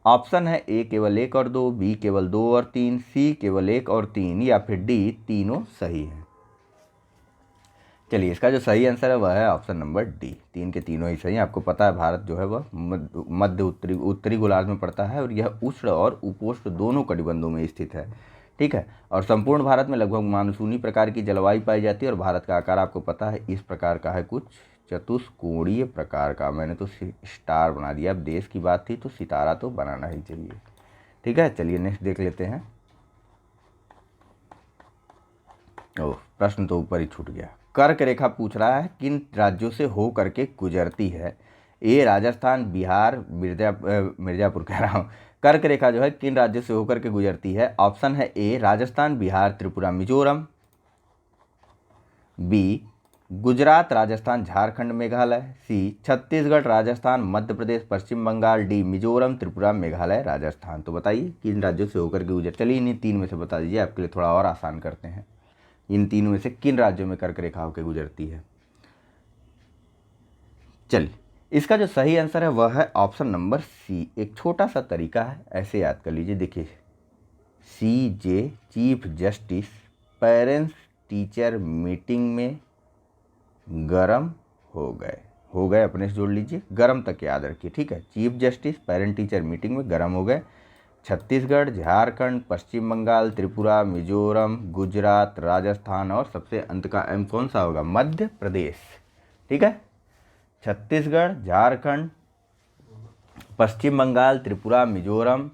Speaker 1: ऑप्शन है ए केवल 1 और 2, बी केवल 2 और 3, सी केवल 1 और 3 या फिर डी तीनों सही है। चलिए, इसका जो सही आंसर है वह है ऑप्शन नंबर डी, 3 के तीनों ही सही। आपको पता है भारत जो है वह मध्य उत्तरी गोलार्ध में पड़ता है और यह उष्ण और उपोष्ण दोनों कटिबंधों में स्थित है। ठीक है, और संपूर्ण भारत में लगभग मानसूनी प्रकार की जलवायु पाई जाती है और भारत का आकार आपको पता है इस प्रकार का है, कुछ चतुष्कोणीय प्रकार का। मैंने तो स्टार बना दिया। अब देश की बात थी तो सितारा तो बनाना ही चाहिए। ठीक है, चलिए नेक्स्ट देख लेते हैं। ओह, प्रश्न तो ऊपर ही छूट गया। कर्क रेखा पूछ रहा है किन राज्यों से हो करके गुजरती है। ए राजस्थान, बिहार, मिर्जापुर कह रहा हूँ। कर्क रेखा जो है किन राज्यों से होकर के गुजरती है। ऑप्शन है ए राजस्थान, बिहार, त्रिपुरा, मिजोरम, बी गुजरात, राजस्थान, झारखंड, मेघालय। सी छत्तीसगढ़, राजस्थान, मध्य प्रदेश, पश्चिम बंगाल। डी मिजोरम, त्रिपुरा, मेघालय, राजस्थान। तो बताइए किन राज्यों से होकर के गुजर। चलिए इन्हीं तीन में से बता दीजिए, आपके लिए थोड़ा और आसान करते हैं। इन तीनों में से किन राज्यों में कर्क रेखा होकर गुजरती है। चलिए इसका जो सही आंसर है वह है ऑप्शन नंबर सी। एक छोटा सा तरीका है, ऐसे याद कर लीजिए। देखिए CJ chief justice parents teacher meeting में गरम हो गए अपने से जोड़ लीजिए, गरम तक याद रखिए, ठीक है। Chief justice parent teacher meeting में गरम हो गए। छत्तीसगढ़, झारखंड, पश्चिम बंगाल, त्रिपुरा, मिजोरम, गुजरात, राजस्थान और सबसे अंत का एम कौन सा होगा, मध्य प्रदेश, ठीक है। छत्तीसगढ़, झारखंड, पश्चिम बंगाल, त्रिपुरा, मिजोरम,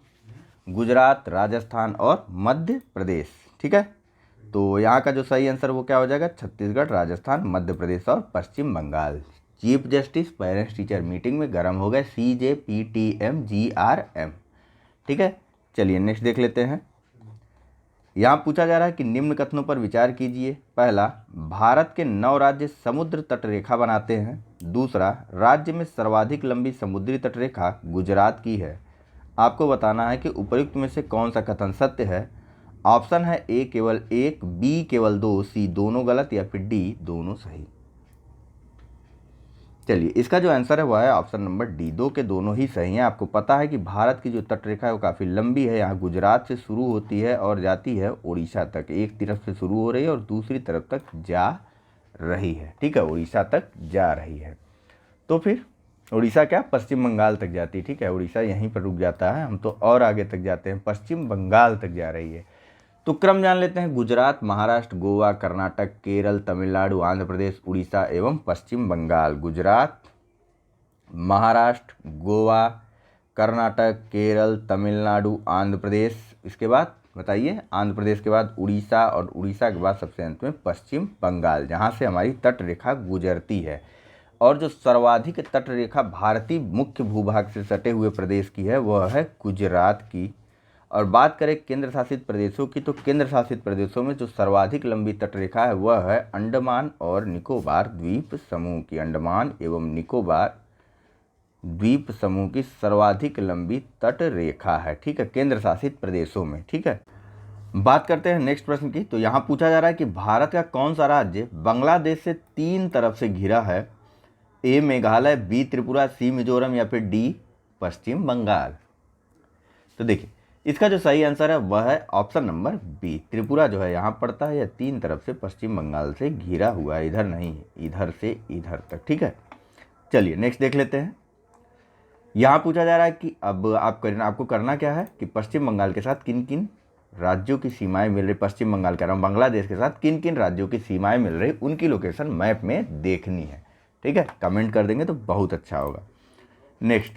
Speaker 1: गुजरात, राजस्थान और मध्य प्रदेश, ठीक है। तो यहाँ का जो सही आंसर वो क्या हो जाएगा, छत्तीसगढ़, राजस्थान, मध्य प्रदेश और Paschim Bengal. Chief justice parents teacher meeting में गर्म हो गए, CJPTMGRM, ठीक है। चलिए नेक्स्ट देख लेते हैं। यहाँ पूछा जा रहा है कि निम्न कथनों पर विचार कीजिए। पहला, भारत के 9 राज्य समुद्र तट रेखा बनाते हैं। दूसरा, राज्य में सर्वाधिक लंबी समुद्री तट रेखा गुजरात की है। आपको बताना है कि उपर्युक्त में से कौन सा कथन सत्य है। ऑप्शन है ए केवल 1, बी केवल 2, सी दोनों गलत या फिर डी दोनों सही। चलिए इसका जो आंसर है वह है ऑप्शन नंबर डी, 2 के दोनों ही सही हैं। आपको पता है कि भारत की जो तट रेखा है वो काफ़ी लंबी है। यहाँ गुजरात से शुरू होती है और जाती है उड़ीसा तक। एक तरफ से शुरू हो रही है और दूसरी तरफ तक जा रही है, ठीक है, उड़ीसा तक जा रही है। तो फिर उड़ीसा क्या, पश्चिम बंगाल तक जाती है, ठीक है। उड़ीसा यहीं पर रुक जाता है, हम तो और आगे तक जाते हैं, पश्चिम बंगाल तक जा रही है। तो क्रम जान लेते हैं। गुजरात, महाराष्ट्र, गोवा, कर्नाटक, केरल, तमिलनाडु, आंध्र प्रदेश, उड़ीसा एवं पश्चिम बंगाल। गुजरात, महाराष्ट्र, गोवा, कर्नाटक, केरल, तमिलनाडु, आंध्र प्रदेश। इसके बाद बताइए, आंध्र प्रदेश के बाद उड़ीसा और उड़ीसा के बाद सबसे अंत में पश्चिम बंगाल, जहाँ से हमारी तट रेखा गुजरती है। और जो सर्वाधिक तट रेखा भारतीय मुख्य भूभाग से सटे हुए प्रदेश की है वह है गुजरात की। और बात करें केंद्र शासित प्रदेशों की, तो केंद्र शासित प्रदेशों में जो सर्वाधिक लंबी तट रेखा है वह है अंडमान और निकोबार द्वीप समूह की। अंडमान एवं निकोबार द्वीप समूह की सर्वाधिक लंबी तट रेखा है, ठीक है, केंद्र शासित प्रदेशों में, ठीक है। बात करते हैं नेक्स्ट प्रश्न की। तो यहाँ पूछा जा रहा है कि भारत का कौन सा राज्य बांग्लादेश से 3 तरफ से घिरा है। ए मेघालय, बी त्रिपुरा, सी मिजोरम या फिर डी पश्चिम बंगाल। तो देखिए इसका जो सही आंसर है वह है ऑप्शन नंबर बी, त्रिपुरा जो है यहाँ पड़ता है, यह 3 तरफ से पश्चिम बंगाल से घिरा हुआ है, इधर नहीं, इधर से इधर तक, ठीक है। चलिए नेक्स्ट देख लेते हैं। यहाँ पूछा जा रहा है कि अब आपको करना क्या है कि पश्चिम बंगाल के साथ किन किन राज्यों की सीमाएं मिल रही, पश्चिम बंगाल कह रहा हूँ, बांग्लादेश के साथ किन किन राज्यों की सीमाएं मिल रही, उनकी लोकेशन मैप में देखनी है, ठीक है। कमेंट कर देंगे तो बहुत अच्छा होगा। नेक्स्ट,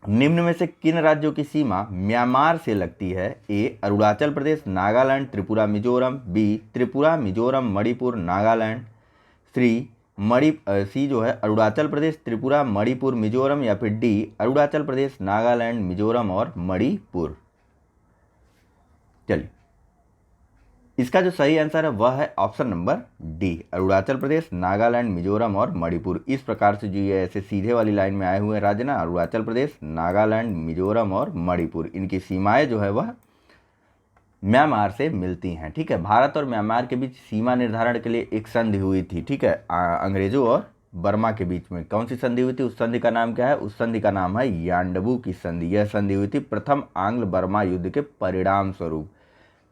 Speaker 1: निम्न में से किन राज्यों की सीमा म्यांमार से लगती है। ए अरुणाचल प्रदेश, नागालैंड, त्रिपुरा, मिजोरम। बी त्रिपुरा, मिजोरम, मणिपुर, नागालैंड। सी जो है अरुणाचल प्रदेश, त्रिपुरा, मणिपुर, मिजोरम या फिर डी अरुणाचल प्रदेश, नागालैंड, मिजोरम और मणिपुर। चलिए इसका जो सही आंसर है वह है option number D, Arunachal Pradesh, Nagaland, Mizoram और मणिपुर। इस प्रकार से जो ये ऐसे सीधे वाली लाइन में आए हुए राज्य ना, अरुणाचल प्रदेश, नागालैंड, मिजोरम और मणिपुर, इनकी सीमाएं जो है वह म्यांमार से मिलती हैं, ठीक है। भारत और म्यांमार के बीच सीमा निर्धारण के लिए एक संधि हुई थी, ठीक है, अंग्रेजों और बर्मा के बीच में। कौन सी संधि हुई थी, उस संधि का नाम क्या है, उस संधि का नाम है यांडबू की संधि। यह संधि हुई थी प्रथम आंग्ल बर्मा युद्ध के परिणाम स्वरूप।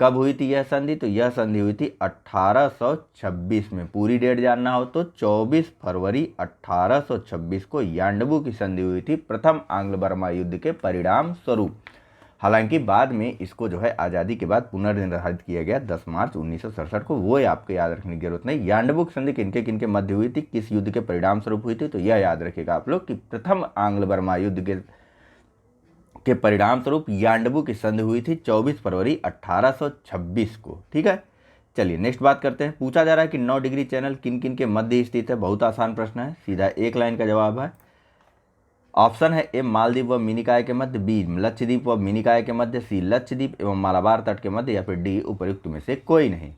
Speaker 1: कब हुई थी यह संधि, तो यह संधि हुई थी 1826 में। पूरी डेट जानना हो तो 24 फरवरी 1826 को यांडबू की संधि हुई थी प्रथम आंग्ल बर्मा युद्ध के परिणाम स्वरूप। हालांकि बाद में इसको जो है आज़ादी के बाद पुनर्निर्धारित किया गया 10 मार्च 1967 को, वो आपको याद रखने की जरूरत नहीं। यांडबू की संधि किनके किनके मध्य हुई थी, किस युद्ध के परिणाम स्वरूप हुई थी, तो यह याद रखिएगा आप लोग कि प्रथम आंग्ल बर्मा युद्ध के परिणाम स्वरूप यांडबू की संधि हुई थी 24 फरवरी 1826 को, ठीक है। चलिए नेक्स्ट बात करते हैं। पूछा जा रहा है कि 9 डिग्री चैनल किन किन के मध्य स्थित है। बहुत आसान प्रश्न है, सीधा एक लाइन का जवाब है। ऑप्शन है ए मालदीव व मिनिकाय के मध्य, बी लक्षद्वीप व मिनिकाय के मध्य, सी लक्षद्वीप एवं मालाबार तट के मध्य या फिर डी उपर्युक्त में से कोई नहीं।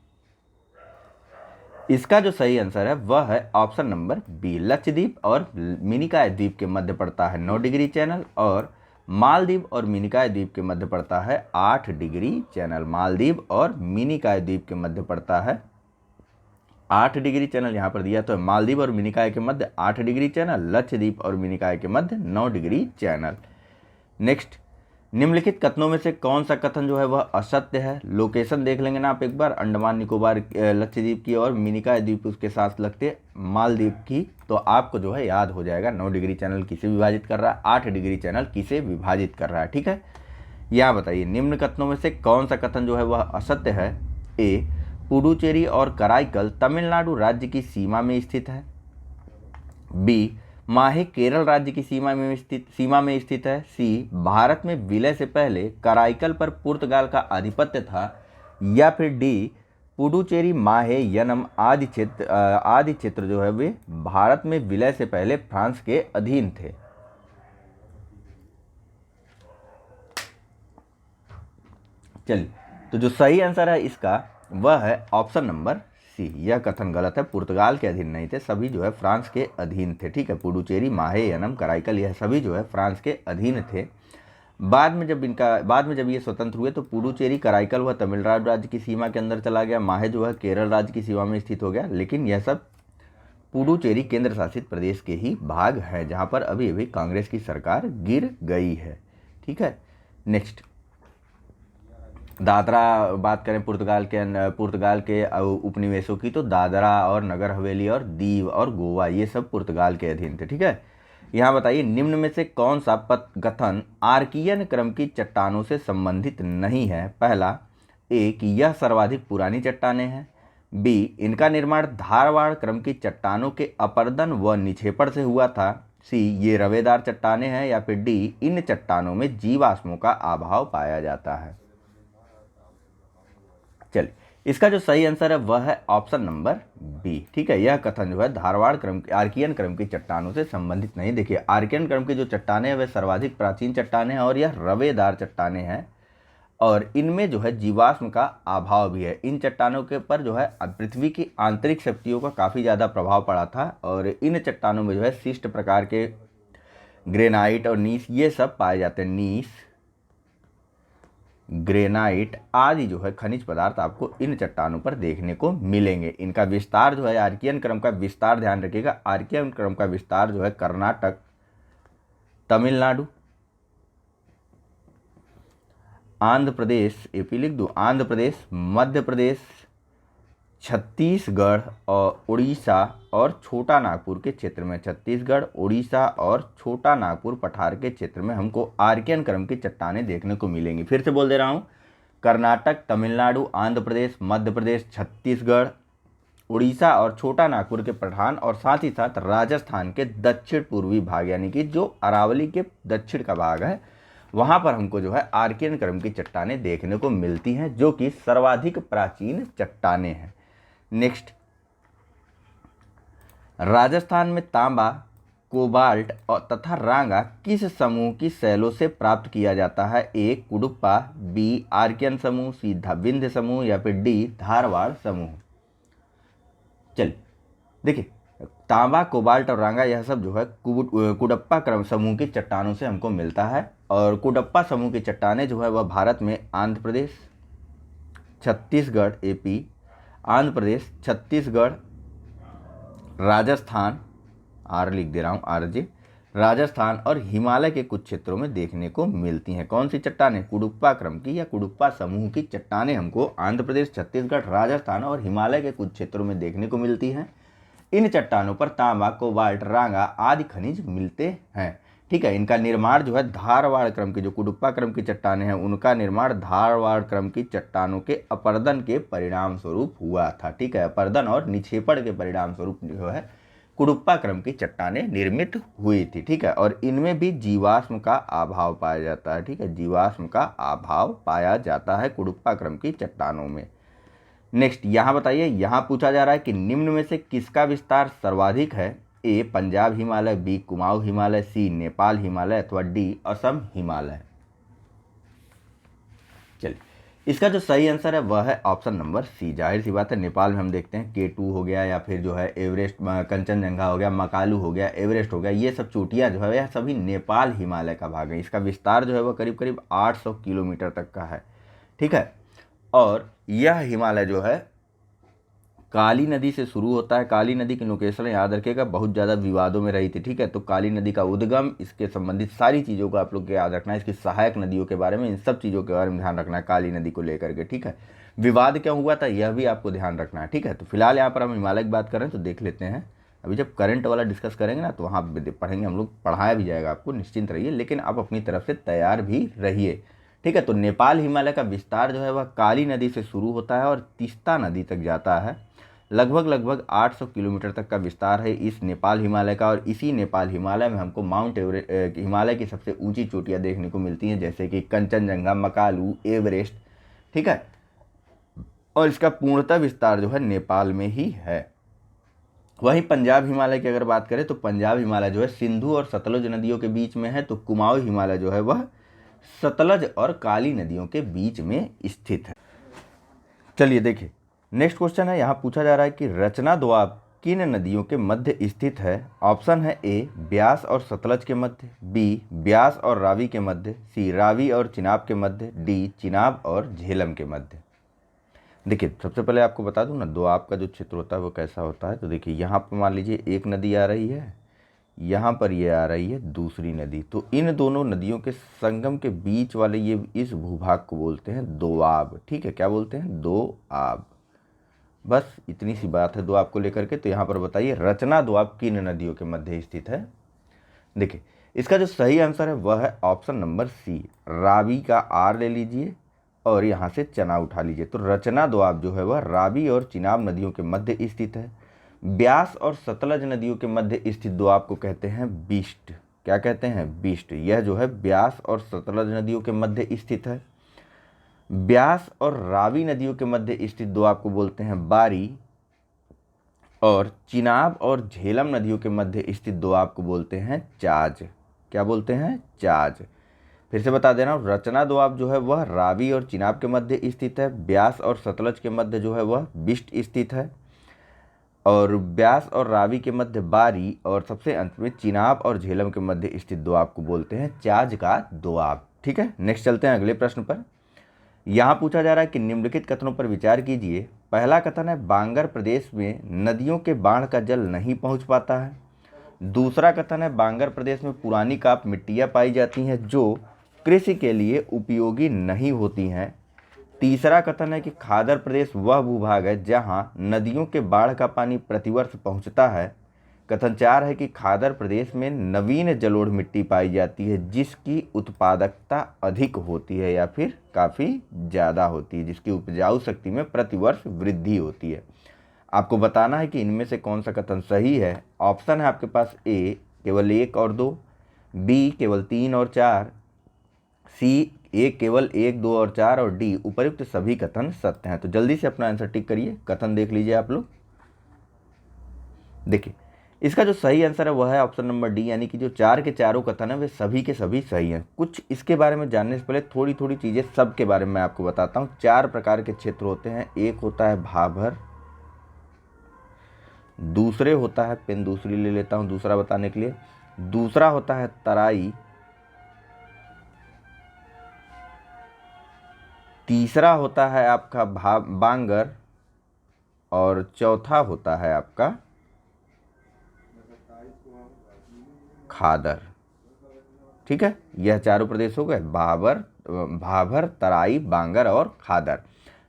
Speaker 1: इसका जो सही आंसर है वह है ऑप्शन नंबर बी, लक्षद्वीप और मिनिकॉय द्वीप के मध्य पड़ता है 9 डिग्री चैनल, और मालदीव और मिनिकॉय द्वीप के मध्य पड़ता है 8 डिग्री चैनल। मालदीव और मिनिकॉय द्वीप के मध्य पड़ता है 8 डिग्री चैनल, यहाँ पर दिया तो मालदीव और मिनिकॉय के मध्य 8 डिग्री चैनल, लक्षद्वीप और मिनिकॉय के मध्य 9 डिग्री चैनल। नेक्स्ट, निम्नलिखित कथनों में से कौन सा कथन जो है वह असत्य है? लोकेशन देख लेंगे ना आप एक बार, अंडमान निकोबार लक्षद्वीप की और मिनिकॉय द्वीप उसके साथ लगते मालदीव की, तो आपको जो है याद हो जाएगा 9 डिग्री चैनल किसे विभाजित कर रहा है, 8 डिग्री चैनल किसे विभाजित कर रहा है। ठीक है, यहाँ बताइए निम्न कथनों में से कौन सा कथन जो है वह असत्य है? ए, पुडुचेरी और कराईकल तमिलनाडु राज्य की सीमा में स्थित है। बी, माहे केरल राज्य की सीमा में स्थित है। सी, भारत में विलय से पहले कराईकल पर पुर्तगाल का आधिपत्य था। या फिर डी, पुडुचेरी, माहे, यनम आदि क्षेत्र जो है वे भारत में विलय से पहले फ्रांस के अधीन थे। चलिए, तो जो सही आंसर है इसका वह है ऑप्शन नंबर सी, यह कथन गलत है। पुर्तगाल के अधीन नहीं थे, सभी जो है फ्रांस के अधीन थे। ठीक है, पुडुचेरी, माहे, यनम, कराईकल यह सभी जो है फ्रांस के अधीन थे। बाद में जब ये स्वतंत्र हुए तो पुडुचेरी, कराईकल वह तमिलनाडु राज्य की सीमा के अंदर चला गया, माहे जो है केरल राज्य की सीमा में स्थित हो गया। लेकिन यह सब पुडुचेरी केंद्र शासित प्रदेश के ही भाग है, जहाँ पर अभी अभी कांग्रेस की सरकार गिर गई है। ठीक है, नेक्स्ट, दादरा बात करें पुर्तगाल के उपनिवेशों की, तो दादरा और नगर हवेली और दीव और गोवा ये सब पुर्तगाल के अधीन थे। ठीक है, यहाँ बताइए निम्न में से कौन सा कथन आर्कियन क्रम की चट्टानों से संबंधित नहीं है? पहला, ए, कि यह सर्वाधिक पुरानी चट्टानें हैं। बी, इनका निर्माण धारवाड़ क्रम की चट्टानों के अपरदन व निक्षेपण से हुआ था। सी, ये रवेदार चट्टानें हैं। या फिर डी, इन चट्टानों में जीवाश्मों का अभाव पाया जाता है। चलिए, इसका जो सही आंसर है वह है ऑप्शन नंबर बी। ठीक है, यह कथन जो है धारवाड़ क्रम आर्कियन क्रम की चट्टानों से संबंधित नहीं। देखिए, आर्कियन क्रम की जो चट्टानें हैं वे सर्वाधिक प्राचीन चट्टानें हैं और यह रवेदार चट्टानें हैं, और इनमें जो है जीवाश्म का अभाव भी है। इन चट्टानों के ऊपर जो है पृथ्वी की आंतरिक शक्तियों का काफ़ी ज़्यादा प्रभाव पड़ा था, और इन चट्टानों में जो है शिष्ट प्रकार के ग्रेनाइट और नीस ये सब पाए जाते हैं। नीस, ग्रेनाइट आदि जो है खनिज पदार्थ आपको इन चट्टानों पर देखने को मिलेंगे। इनका विस्तार जो है आर्कियन क्रम का विस्तार, ध्यान रखिएगा, आर्कियन क्रम का विस्तार जो है कर्नाटक, तमिलनाडु, आंध्र प्रदेश, एपी लिख दो, आंध्र प्रदेश, मध्य प्रदेश, छत्तीसगढ़ और उड़ीसा और छोटा नागपुर के क्षेत्र में, छत्तीसगढ़, उड़ीसा और छोटा नागपुर पठार के क्षेत्र में हमको आर्कियन क्रम की चट्टानें देखने को मिलेंगी। फिर से बोल दे रहा हूँ, कर्नाटक, तमिलनाडु, आंध्र प्रदेश, मध्य प्रदेश, छत्तीसगढ़, उड़ीसा और छोटा नागपुर के पठार, और साथ ही साथ राजस्थान के दक्षिण पूर्वी भाग यानी कि जो अरावली के दक्षिण का भाग है, वहाँ पर हमको जो है आर्कियन क्रम की चट्टानें देखने को मिलती हैं, जो कि सर्वाधिक प्राचीन चट्टानें हैं। नेक्स्ट, राजस्थान में तांबा, कोबाल्ट और तथा रांगा किस समूह की शैलों से प्राप्त किया जाता है? ए, कुडुप्पा, बी, आर्कियन समूह, सी, विंध्य समूह, या फिर डी, धारवाड़ समूह। चलिए, देखिए, तांबा, कोबाल्ट और रांगा यह सब जो है कुडप्पा क्रम समूह की चट्टानों से हमको मिलता है, और कुडप्पा समूह की चट्टानें जो है वह भारत में आंध्र प्रदेश, छत्तीसगढ़, एपी, आंध्र प्रदेश, छत्तीसगढ़, राजस्थान, आर लिख दे रहा हूँ, आरजे, राजस्थान और हिमालय के कुछ क्षेत्रों में देखने को मिलती हैं। कौन सी चट्टानें? कुडुप्पा क्रम की या कुडुप्पा समूह की चट्टानें हमको आंध्र प्रदेश, छत्तीसगढ़, राजस्थान और हिमालय के कुछ क्षेत्रों में देखने को मिलती हैं। इन चट्टानों पर तांबा, कोबाल्ट, रांगा आदि खनिज मिलते हैं। ठीक है, इनका निर्माण जो है धारवाड़ क्रम की, जो कुडुप्पा क्रम की चट्टानें हैं उनका निर्माण धारवाड़ क्रम की चट्टानों के अपरदन के परिणाम स्वरूप हुआ था। ठीक है, अपरदन और निक्षेपण के परिणाम स्वरूप जो है कुडुप्पा क्रम की चट्टानें निर्मित हुई थी। ठीक है, और इनमें भी जीवाश्म का अभाव पाया जाता है। ठीक है, जीवाश्म का अभाव पाया जाता है कुडुप्पा क्रम की चट्टानों में। नेक्स्ट, यहाँ बताइए, यहाँ पूछा जा रहा है कि निम्न में से किसका विस्तार सर्वाधिक है? ए, पंजाब हिमालय, बी, कुमाऊं हिमालय, सी, नेपाल हिमालय, अथवा डी, असम हिमालय। चलिए, इसका जो सही आंसर है वह है ऑप्शन नंबर सी। जाहिर सी बात है, नेपाल में हम देखते हैं K2 हो गया, या फिर जो है एवरेस्ट, कंचनजंगा हो गया, मकालू हो गया, एवरेस्ट हो गया, ये सब चोटियाँ जो है यह सभी नेपाल हिमालय का भाग है। इसका विस्तार जो है वह करीब करीब 800 किलोमीटर तक का है। ठीक है, और यह हिमालय जो है काली नदी से शुरू होता है। काली नदी की लोकेशन याद रखिएगा, बहुत ज़्यादा विवादों में रही थी। ठीक है, तो काली नदी का उद्गम, इसके संबंधित सारी चीज़ों को आप लोग को याद रखना है। इसकी सहायक नदियों के बारे में, इन सब चीज़ों के बारे में ध्यान रखना है काली नदी को लेकर के। ठीक है, विवाद क्यों हुआ था यह भी आपको ध्यान रखना है। ठीक है, तो फिलहाल यहाँ पर हम हिमालय की बात करें तो देख लेते हैं। अभी जब करंट वाला डिस्कस करेंगे ना तो वहाँ पढ़ेंगे हम लोग, पढ़ाया भी जाएगा आपको, निश्चिंत रहिए, लेकिन आप अपनी तरफ से तैयार भी रहिए। ठीक है, तो नेपाल हिमालय का विस्तार जो है वह काली नदी से शुरू होता है और तीस्ता नदी तक जाता है। लगभग 800 किलोमीटर तक का विस्तार है इस नेपाल हिमालय का। और इसी नेपाल हिमालय में हमको माउंट एवरेस्ट, हिमालय की सबसे ऊंची चोटियां देखने को मिलती हैं, जैसे कि कंचनजंगा, मकालू, एवरेस्ट। ठीक है, और इसका पूर्णतः विस्तार जो है नेपाल में ही है। वहीं पंजाब हिमालय की अगर बात करें तो पंजाब हिमालय जो है सिंधु और सतलुज नदियों के बीच में है। तो कुमाऊं हिमालय जो है वह सतलज और काली नदियों के बीच में स्थित है। चलिए देखिए, नेक्स्ट क्वेश्चन है, यहाँ पूछा जा रहा है कि रचना दोआब किन नदियों के मध्य स्थित है। ऑप्शन है ए ब्यास और सतलज के मध्य, बी ब्यास और रावी के मध्य, सी रावी और चिनाब के मध्य, डी चिनाब और झेलम के मध्य। देखिए, सबसे पहले आपको बता दूं ना, दोआब का जो क्षेत्र होता है वो कैसा होता है। तो देखिए, यहाँ पर मान लीजिए एक नदी आ रही है, यहाँ पर ये आ रही है दूसरी नदी, तो इन दोनों नदियों के संगम के बीच वाले ये इस भूभाग को बोलते हैं दोआब। ठीक है, क्या बोलते हैं, दोआब। बस इतनी सी बात है दोआब को लेकर के। तो यहाँ पर बताइए रचना दोआब किन नदियों के मध्य स्थित है। देखिए, इसका जो सही आंसर है वह है ऑप्शन नंबर सी। रावी का आर ले लीजिए और यहाँ से चना उठा लीजिए। तो रचना दोआब जो है वह रावी और चिनाब नदियों के मध्य स्थित है। ब्यास और सतलज नदियों के मध्य स्थित दोआब को कहते हैं बिस्ट। क्या कहते हैं, बिस्ट। यह जो है ब्यास और सतलज नदियों के मध्य स्थित है। ब्यास और रावी नदियों के मध्य स्थित दोआब को बोलते हैं बारी, और चिनाब और झेलम नदियों के मध्य स्थित दोआब को बोलते हैं चाज। क्या बोलते हैं, चाज। फिर से बता दे रहा हूँ, रचना दोआब जो है वह रावी और चिनाब के मध्य स्थित है। ब्यास और सतलज के मध्य जो है वह बिस्ट स्थित है, और ब्यास और रावी के मध्य बारी, और सबसे अंत में चिनाब और झेलम के मध्य स्थित दोआब को बोलते हैं चाज का दोआब। ठीक है, नेक्स्ट चलते हैं अगले प्रश्न पर। यहाँ पूछा जा रहा है कि निम्नलिखित कथनों पर विचार कीजिए। पहला कथन है बांगर प्रदेश में नदियों के बाढ़ का जल नहीं पहुँच पाता है। दूसरा कथन है बांगर प्रदेश में पुरानी काप मिट्टियाँ पाई जाती हैं जो कृषि के लिए उपयोगी नहीं होती हैं। तीसरा कथन है कि खादर प्रदेश वह भूभाग है जहां नदियों के बाढ़ का पानी प्रतिवर्ष पहुंचता है। कथन 4 है कि खादर प्रदेश में नवीन जलोढ़ मिट्टी पाई जाती है जिसकी उत्पादकता अधिक होती है या फिर काफ़ी ज़्यादा होती है, जिसकी उपजाऊ शक्ति में प्रतिवर्ष वृद्धि होती है। आपको बताना है कि इनमें से कौन सा कथन सही है। ऑप्शन है आपके पास ए केवल 1 और 2, बी केवल 3 और 4, सी ए केवल 1, 2 और 4, और डी उपयुक्त सभी कथन सत्य हैं। तो जल्दी से अपना आंसर टिक करिए, कथन देख लीजिए आप लोग। देखिए, इसका जो सही आंसर है वह है ऑप्शन नंबर डी, यानी कि जो 4 के चारों कथन है वे सभी के सभी सही हैं। कुछ इसके बारे में जानने से पहले थोड़ी थोड़ी चीज़ें सब के बारे में मैं आपको बताता हूँ। 4 प्रकार के क्षेत्र होते हैं। एक होता है भाभर, दूसरे होता है, पेन दूसरी ले लेता हूँ दूसरा बताने के लिए, दूसरा होता है तराई, तीसरा होता है आपका बांगर, और चौथा होता है आपका खादर। ठीक है, यह चारों प्रदेश हो गए, भाभर, तराई, बांगर और खादर।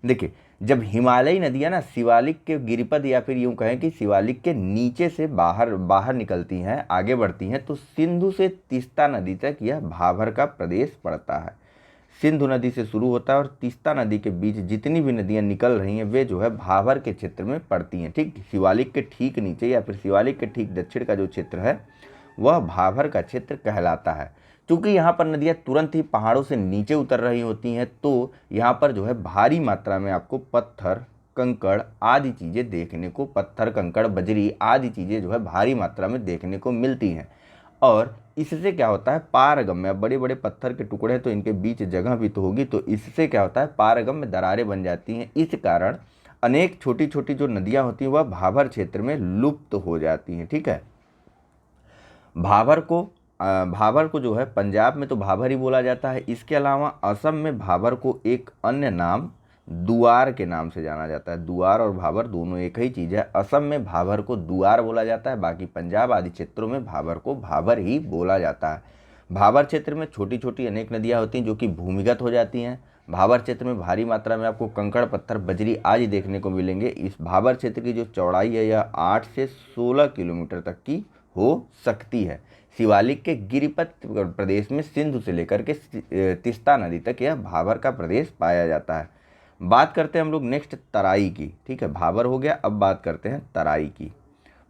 Speaker 1: देखिए, जब हिमालयी नदियाँ ना शिवालिक के गिरिपद या फिर यूं कहें कि शिवालिक के नीचे से बाहर निकलती हैं, आगे बढ़ती हैं, तो सिंधु से तीस्ता नदी तक यह भाभर का प्रदेश पड़ता है। सिंधु नदी से शुरू होता है और तीस्ता नदी के बीच जितनी भी नदियां निकल रही हैं वे जो है भाभर के क्षेत्र में पड़ती हैं। ठीक, शिवालिक के ठीक नीचे या फिर शिवालिक के ठीक दक्षिण का जो क्षेत्र है वह भाभर का क्षेत्र कहलाता है। क्योंकि यहाँ पर नदियाँ तुरंत ही पहाड़ों से नीचे उतर रही होती हैं, तो यहाँ पर जो है भारी मात्रा में आपको पत्थर, कंकड़ आदि चीज़ें देखने को, पत्थर, कंकड़, बजरी आदि चीज़ें जो है भारी मात्रा में देखने को मिलती हैं। और इससे क्या होता है, पारगम्य, बड़े बड़े पत्थर के टुकड़े हैं तो इनके बीच जगह भी तो होगी, तो इससे क्या होता है, पारगम्य दरारें बन जाती हैं। इस कारण अनेक छोटी छोटी जो नदियां होती हैं वह भाबर क्षेत्र में लुप्त हो जाती हैं। ठीक है, भाबर को जो है पंजाब में तो भाबर ही बोला जाता है। इसके अलावा असम में भाबर को एक अन्य नाम दुआर के नाम से जाना जाता है। दुआर और भाबर दोनों एक ही चीज़ है। असम में भाबर को दुआर बोला जाता है, बाकी पंजाब आदि क्षेत्रों में भाबर को भाबर ही बोला जाता है। भाबर क्षेत्र में छोटी छोटी अनेक नदियाँ होती हैं जो कि भूमिगत हो जाती हैं। भाबर क्षेत्र में भारी मात्रा में आपको कंकड़, पत्थर, बजरी आदि देखने को मिलेंगे। इस भाबर क्षेत्र की जो चौड़ाई है यह 8 से 16 किलोमीटर तक की हो सकती है। शिवालिक के गिरिपथ प्रदेश में सिंधु से लेकर के तिस्ता नदी तक यह भाबर का प्रदेश पाया जाता है। बात करते हैं हम लोग नेक्स्ट तराई की। ठीक है, भाबर हो गया, अब बात करते हैं तराई की।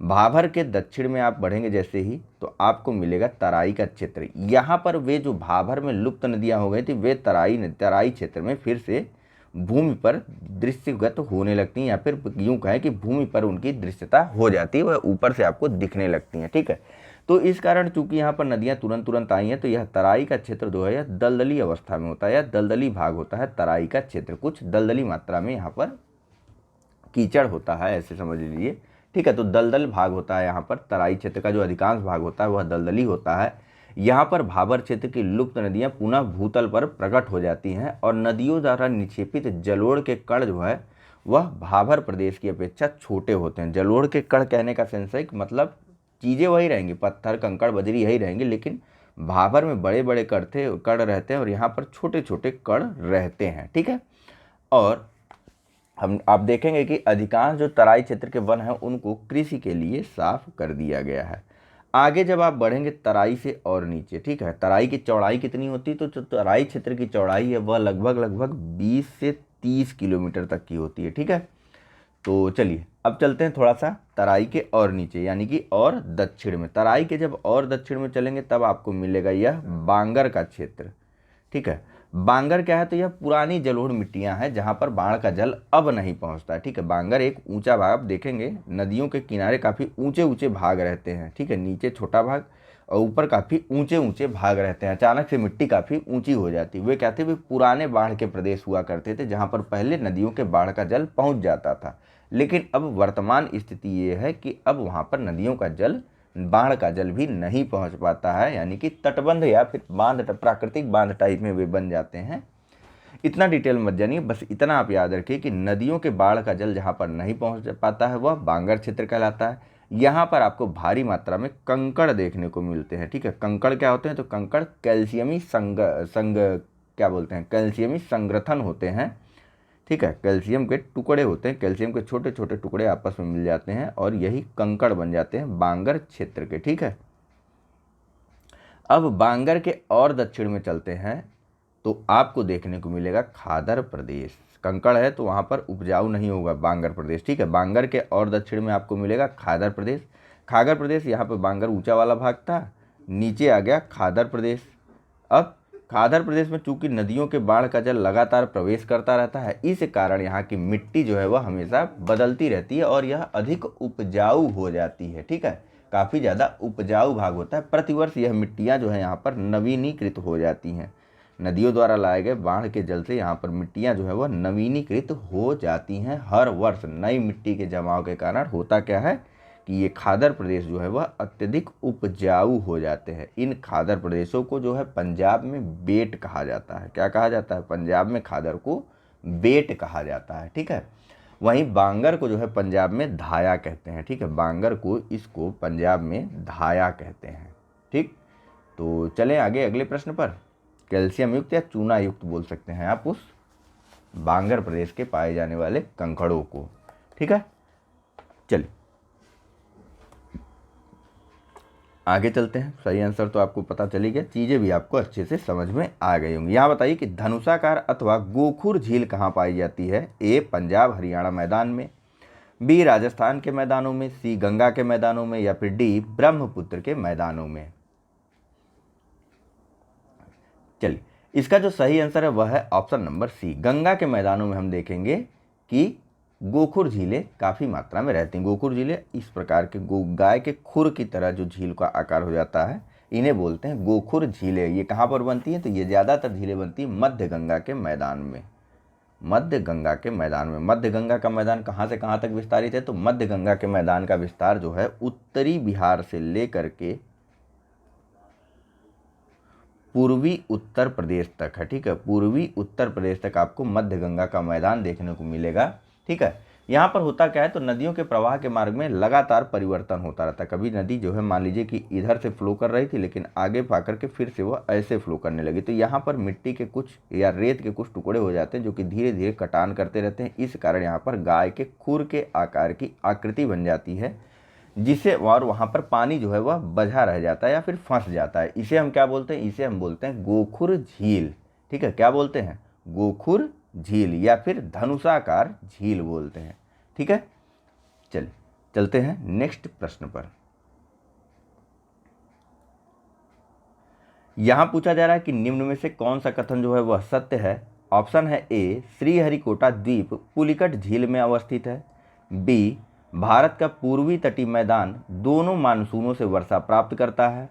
Speaker 1: भाबर के दक्षिण में आप बढ़ेंगे जैसे ही तो आपको मिलेगा तराई का क्षेत्र। यहाँ पर वे जो भाबर में लुप्त नदियाँ हो गई थी वे तराई क्षेत्र में फिर से भूमि पर दृश्यगत होने लगती हैं, या फिर यूँ कहें कि भूमि पर उनकी दृश्यता हो जाती है, वह ऊपर से आपको दिखने लगती हैं। ठीक है, तो इस कारण चूंकि यहाँ पर नदियाँ तुरंत तुरंत आई हैं तो यह तराई का क्षेत्र जो है यह दलदली अवस्था में होता है, या दलदली भाग होता है तराई का क्षेत्र। कुछ दलदली मात्रा में यहाँ पर कीचड़ होता है, ऐसे समझ लीजिए। ठीक है, तो दलदल भाग होता है यहाँ पर। तराई क्षेत्र का जो अधिकांश भाग होता है वह दलदली होता है। यहाँ पर भाबर क्षेत्र की लुप्त नदियाँ पुनः भूतल पर प्रकट हो जाती हैं और नदियों द्वारा निक्षेपित जलोढ़ के कण जो है वह भाबर प्रदेश की अपेक्षा छोटे होते हैं। जलोढ़ के कण कहने का सेंस है कि मतलब चीज़ें वही रहेंगी, पत्थर, कंकड़, बजरी यही रहेंगे, लेकिन भाबर में बड़े बड़े कण रहते हैं और यहाँ पर छोटे छोटे कण रहते हैं। ठीक है, और आप देखेंगे कि अधिकांश जो तराई क्षेत्र के वन हैं उनको कृषि के लिए साफ कर दिया गया है। आगे जब आप बढ़ेंगे तराई से और नीचे, ठीक है, तराई की चौड़ाई कितनी होती है, तो जो तराई क्षेत्र की चौड़ाई है वह लगभग 20 से 30 किलोमीटर तक की होती है। ठीक है, तो चलिए अब चलते हैं थोड़ा सा तराई के और नीचे, यानी कि और दक्षिण में। तराई के जब और दक्षिण में चलेंगे तब आपको मिलेगा यह बांगर का क्षेत्र। ठीक है, बांगर क्या है, तो यह पुरानी जलोढ़ मिट्टियां हैं जहां पर बाढ़ का जल अब नहीं पहुंचता है। ठीक है, बांगर एक ऊंचा भाग, आप देखेंगे नदियों के किनारे काफ़ी ऊंचे ऊंचे भाग रहते हैं। ठीक है, नीचे छोटा भाग और ऊपर काफ़ी ऊंचे ऊंचे भाग रहते हैं। अचानक से मिट्टी काफ़ी ऊंची हो जाती है। वे कहते वे पुराने बाढ़ के प्रदेश हुआ करते थे जहाँ पर पहले नदियों के बाढ़ का जल पहुँच जाता था, लेकिन अब वर्तमान स्थिति ये है कि अब वहाँ पर नदियों का जल, बाढ़ का जल भी नहीं पहुंच पाता है, यानी कि तटबंध या फिर बांध, प्राकृतिक बांध टाइप में वे बन जाते हैं। इतना डिटेल मत जानिए, बस इतना आप याद रखिए कि नदियों के बाढ़ का जल जहां पर नहीं पहुंच पाता है वह बांगर क्षेत्र कहलाता है। यहाँ पर आपको भारी मात्रा में कंकड़ देखने को मिलते हैं। ठीक है, कंकड़ क्या होते हैं, तो कंकड़ कैल्शियमी क्या बोलते हैं, कैल्शियमी संग्रथन होते हैं। ठीक है, कैल्शियम के टुकड़े होते हैं, कैल्शियम के छोटे छोटे टुकड़े आपस में मिल जाते हैं और यही कंकड़ बन जाते हैं बांगर क्षेत्र के। ठीक है, अब बांगर के और दक्षिण में चलते हैं तो आपको देखने को मिलेगा खादर प्रदेश। कंकड़ है तो वहाँ पर उपजाऊ नहीं होगा बांगर प्रदेश। ठीक है, बांगर के और दक्षिण में आपको मिलेगा खादर प्रदेश। खागर प्रदेश, यहाँ पर बांगर ऊंचा वाला भाग था, नीचे आ गया खादर प्रदेश। अब खादर प्रदेश में चूंकि नदियों के बाढ़ का जल लगातार प्रवेश करता रहता है, इस कारण यहाँ की मिट्टी जो है वह हमेशा बदलती रहती है और यह अधिक उपजाऊ हो जाती है। ठीक है, काफ़ी ज़्यादा उपजाऊ भाग होता है। प्रतिवर्ष यह मिट्टियाँ जो है यहाँ पर नवीनीकृत हो जाती हैं। नदियों द्वारा लाए गए बाढ़ के जल से यहाँ पर मिट्टियाँ जो है वह नवीनीकृत हो जाती हैं। हर वर्ष नई मिट्टी के जमाव के कारण होता क्या है कि ये खादर प्रदेश जो है वह अत्यधिक उपजाऊ हो जाते हैं। इन खादर प्रदेशों को जो है पंजाब में बेट कहा जाता है। क्या कहा जाता है, पंजाब में खादर को बेट कहा जाता है। ठीक है, वहीं बांगर को जो है पंजाब में धाया कहते हैं। ठीक है, बांगर को, इसको पंजाब में धाया कहते हैं। ठीक, तो चलें आगे अगले प्रश्न पर। कैल्शियम युक्त या चूना युक्त बोल सकते हैं आप उस बांगर प्रदेश के पाए जाने वाले कंकड़ों को। ठीक है, चलिए आगे चलते हैं। सही आंसर तो आपको पता चली गया, चीज़ें भी आपको अच्छे से समझ में आ गई होंगी। यहाँ बताइए कि धनुषाकार अथवा गोखुर झील कहाँ पाई जाती है। ए पंजाब हरियाणा मैदान में, बी राजस्थान के मैदानों में, सी गंगा के मैदानों में, या फिर डी ब्रह्मपुत्र के मैदानों में। चलिए, इसका जो सही आंसर है वह है ऑप्शन नंबर सी, गंगा के मैदानों में। हम देखेंगे कि गोखुर झीलें काफ़ी मात्रा में रहती हैं। गोखुर झीलें इस प्रकार के गाय के खुर की तरह जो झील का आकार हो जाता है, इन्हें बोलते हैं गोखुर झीलें। ये कहाँ पर बनती हैं? तो ये ज़्यादातर झीलें बनती हैं मध्य गंगा के मैदान में। मध्य गंगा के मैदान में। मध्य गंगा का मैदान कहाँ से कहाँ तक विस्तारित है? तो मध्य गंगा के मैदान का विस्तार जो है उत्तरी बिहार से लेकर के पूर्वी उत्तर प्रदेश तक है। ठीक है, पूर्वी उत्तर प्रदेश तक आपको मध्य गंगा का मैदान देखने को मिलेगा। ठीक है, यहाँ पर होता क्या है? तो नदियों के प्रवाह के मार्ग में लगातार परिवर्तन होता रहता है। कभी नदी जो है मान लीजिए कि इधर से फ्लो कर रही थी, लेकिन आगे पा करके फिर से वो ऐसे फ्लो करने लगी। तो यहाँ पर मिट्टी के कुछ या रेत के कुछ टुकड़े हो जाते हैं जो कि धीरे धीरे कटान करते रहते हैं। इस कारण यहाँ पर गाय के खुर के आकार की आकृति बन जाती है, जिसे और वहाँ पर पानी जो है वह बझा रह जाता है या फिर फंस जाता है। इसे हम क्या बोलते हैं? इसे हम बोलते हैं गोखुर झील। ठीक है, क्या बोलते हैं? गोखुर झील या फिर धनुषाकार झील बोलते हैं। ठीक है, चलते हैं नेक्स्ट प्रश्न पर। यहां पूछा जा रहा है कि निम्न में से कौन सा कथन जो है वह सत्य है? ऑप्शन है ए, श्रीहरिकोटा द्वीप पुलिकट झील में अवस्थित है। बी, भारत का पूर्वी तटीय मैदान दोनों मानसूनों से वर्षा प्राप्त करता है।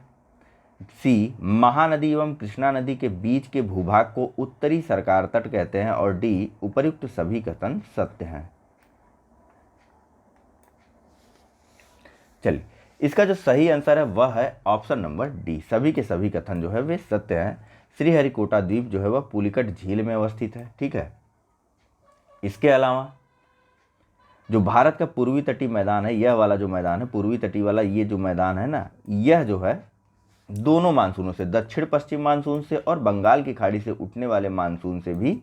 Speaker 1: सी, महानदी एवं कृष्णा नदी के बीच के भूभाग को उत्तरी सरकार तट कहते हैं। और डी, उपर्युक्त सभी कथन सत्य हैं। चलिए, इसका जो सही आंसर है वह है ऑप्शन नंबर डी, सभी के सभी कथन जो है वे सत्य हैं। श्रीहरिकोटा द्वीप जो है वह पुलिकट झील में अवस्थित है। ठीक है, इसके अलावा जो भारत का पूर्वी तटीय मैदान है, यह वाला जो मैदान है पूर्वी तटीय वाला, ये जो मैदान है ना, यह जो है दोनों मानसूनों से, दक्षिण पश्चिम मानसून से और बंगाल की खाड़ी से उठने वाले मानसून से भी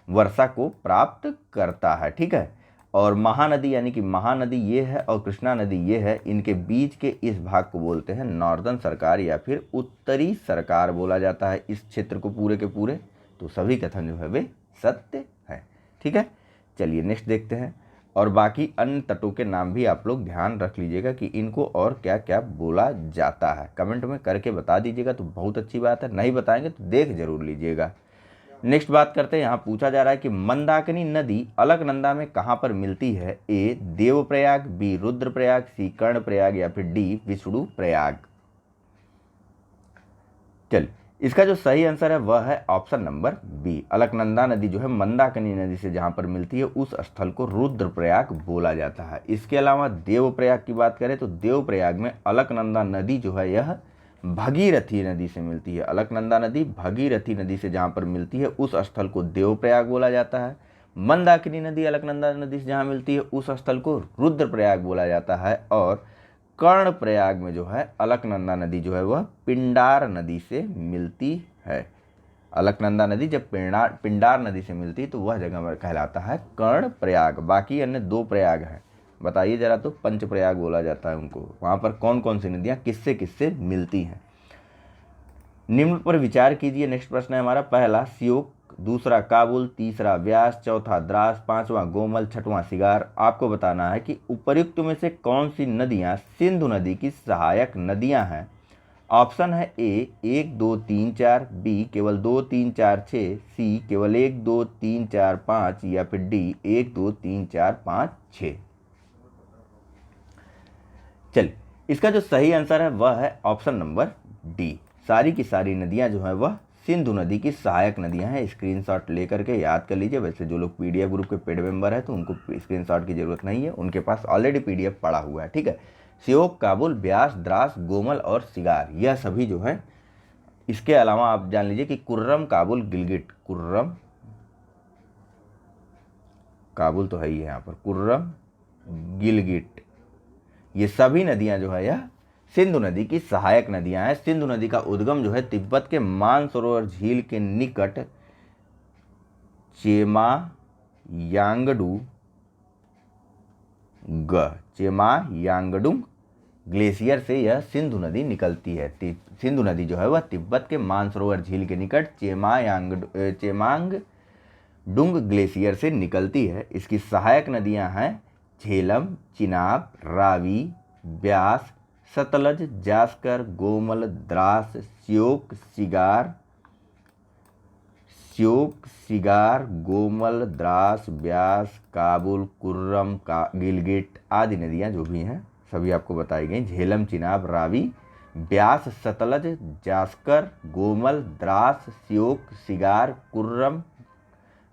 Speaker 1: वर्षा को प्राप्त करता है। ठीक है, और महानदी यानी कि महानदी ये है और कृष्णा नदी ये है, इनके बीच के इस भाग को बोलते हैं नॉर्दर्न सरकार या फिर उत्तरी सरकार बोला जाता है इस क्षेत्र को पूरे के पूरे। तो सभी कथन जो है वे सत्य है। ठीक है, चलिए नेक्स्ट देखते हैं। और बाकी अन्य तटों के नाम भी आप लोग ध्यान रख लीजिएगा कि इनको और क्या क्या बोला जाता है, कमेंट में करके बता दीजिएगा तो बहुत अच्छी बात है, नहीं बताएंगे तो देख जरूर लीजिएगा। नेक्स्ट बात करते हैं। यहाँ पूछा जा रहा है कि मंदाकिनी नदी अलकनंदा में कहाँ पर मिलती है? ए, देवप्रयाग, बी, रुद्रप्रयाग, सी, कर्णप्रयाग या फिर डी, विष्णु प्रयाग। चलिए, इसका जो सही आंसर है वह है ऑप्शन नंबर बी, अलकनंदा नदी जो है मंदाकिनी नदी से जहाँ पर मिलती है उस स्थल को रुद्रप्रयाग बोला जाता है। इसके अलावा देवप्रयाग की बात करें तो देवप्रयाग में अलकनंदा नदी जो है यह भगीरथी नदी से मिलती है। अलकनंदा नदी भगीरथी नदी से जहाँ पर मिलती है उस स्थल को देवप्रयाग बोला जाता है। मंदाकिनी नदी अलकनंदा नदी से जहाँ मिलती है उस स्थल को रुद्रप्रयाग बोला जाता है। और कर्णप्रयाग में जो है अलकनंदा नदी जो है वह पिंडार नदी से मिलती है। अलकनंदा नदी जब पिंडार नदी से मिलती है तो वह जगह कहलाता है कर्णप्रयाग। बाकी अन्य दो प्रयाग हैं, बताइए जरा, तो पंचप्रयाग बोला जाता है उनको। वहाँ पर कौन कौन सी नदियाँ किससे किससे मिलती हैं? निम्न पर विचार कीजिए। नेक्स्ट प्रश्न है हमारा। पहला श्योक, दूसरा काबुल, तीसरा व्यास, चौथा द्रास, पांचवा गोमल, छठवां सिगार। आपको बताना है कि उपर्युक्त में से कौन सी नदियाँ सिंधु नदी की सहायक नदियाँ हैं। ऑप्शन है ए, 1 2 3 4, बी केवल 2 3 4 6, सी केवल 1 2 3 4 5 या फिर डी 1 2 3 4 5 6। चलिए, इसका जो सही आंसर है वह है ऑप्शन नंबर डी, सारी की सारी नदियां जो है वह सिंधु नदी की सहायक नदियां हैं। स्क्रीनशॉट लेकर के याद कर लीजिए। वैसे जो लोग पीडीएफ ग्रुप के पेड मेंबर है तो उनको स्क्रीनशॉट की जरूरत नहीं है, उनके पास ऑलरेडी पीडीएफ पड़ा हुआ है। ठीक है, श्योक, काबुल, ब्यास, द्रास, गोमल और सिगार, यह सभी जो है। इसके अलावा आप जान लीजिए कि कुर्रम, काबुल, गिलगिट, कुर्रम काबुल तो है ही है यहाँ पर, कुर्रम, गिलगिट, ये सभी नदियां जो है यह सिंधु नदी की सहायक नदियां हैं। सिंधु नदी का उद्गम जो है तिब्बत के मानसरोवर झील के निकट चेमायांगडुंग ग्लेशियर से यह सिंधु नदी निकलती है। सिंधु नदी जो है वह तिब्बत के मानसरोवर झील के निकट चेमायांगडुंग ग्लेशियर से निकलती है। इसकी सहायक नदियां हैं झेलम, चिनाब, रावी, ब्यास, सतलज, जास्कर, गोमल, द्रास, श्योक, सिगार, गोमल, द्रास, ब्यास, काबुल, गिलगिट आदि नदियां जो भी हैं सभी आपको बताई गई। झेलम, चिनाब, रावी, ब्यास, सतलज, जास्कर, गोमल, द्रास, श्योक, सिगार, कुर्रम,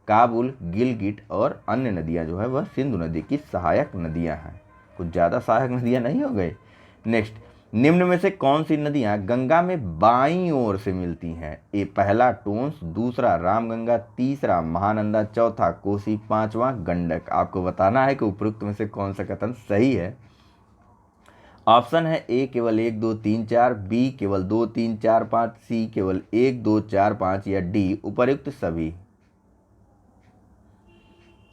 Speaker 1: काबुल, गिलगिट और अन्य नदियां जो है वह सिंधु नदी की सहायक नदियां हैं। कुछ ज़्यादा सहायक नदियां नहीं हो गए। नेक्स्ट, निम्न में से कौन सी नदियां गंगा में बाईं ओर से मिलती हैं? ए पहला टोंस, दूसरा रामगंगा, तीसरा महानंदा, चौथा कोसी, पांचवा गंडक। आपको बताना है कि उपरोक्त में से कौन सा कथन सही है। ऑप्शन है ए केवल 1 2 3 4, बी केवल 2 3 4 5, सी केवल 1 2 4 5 या डी उपर्युक्त सभी।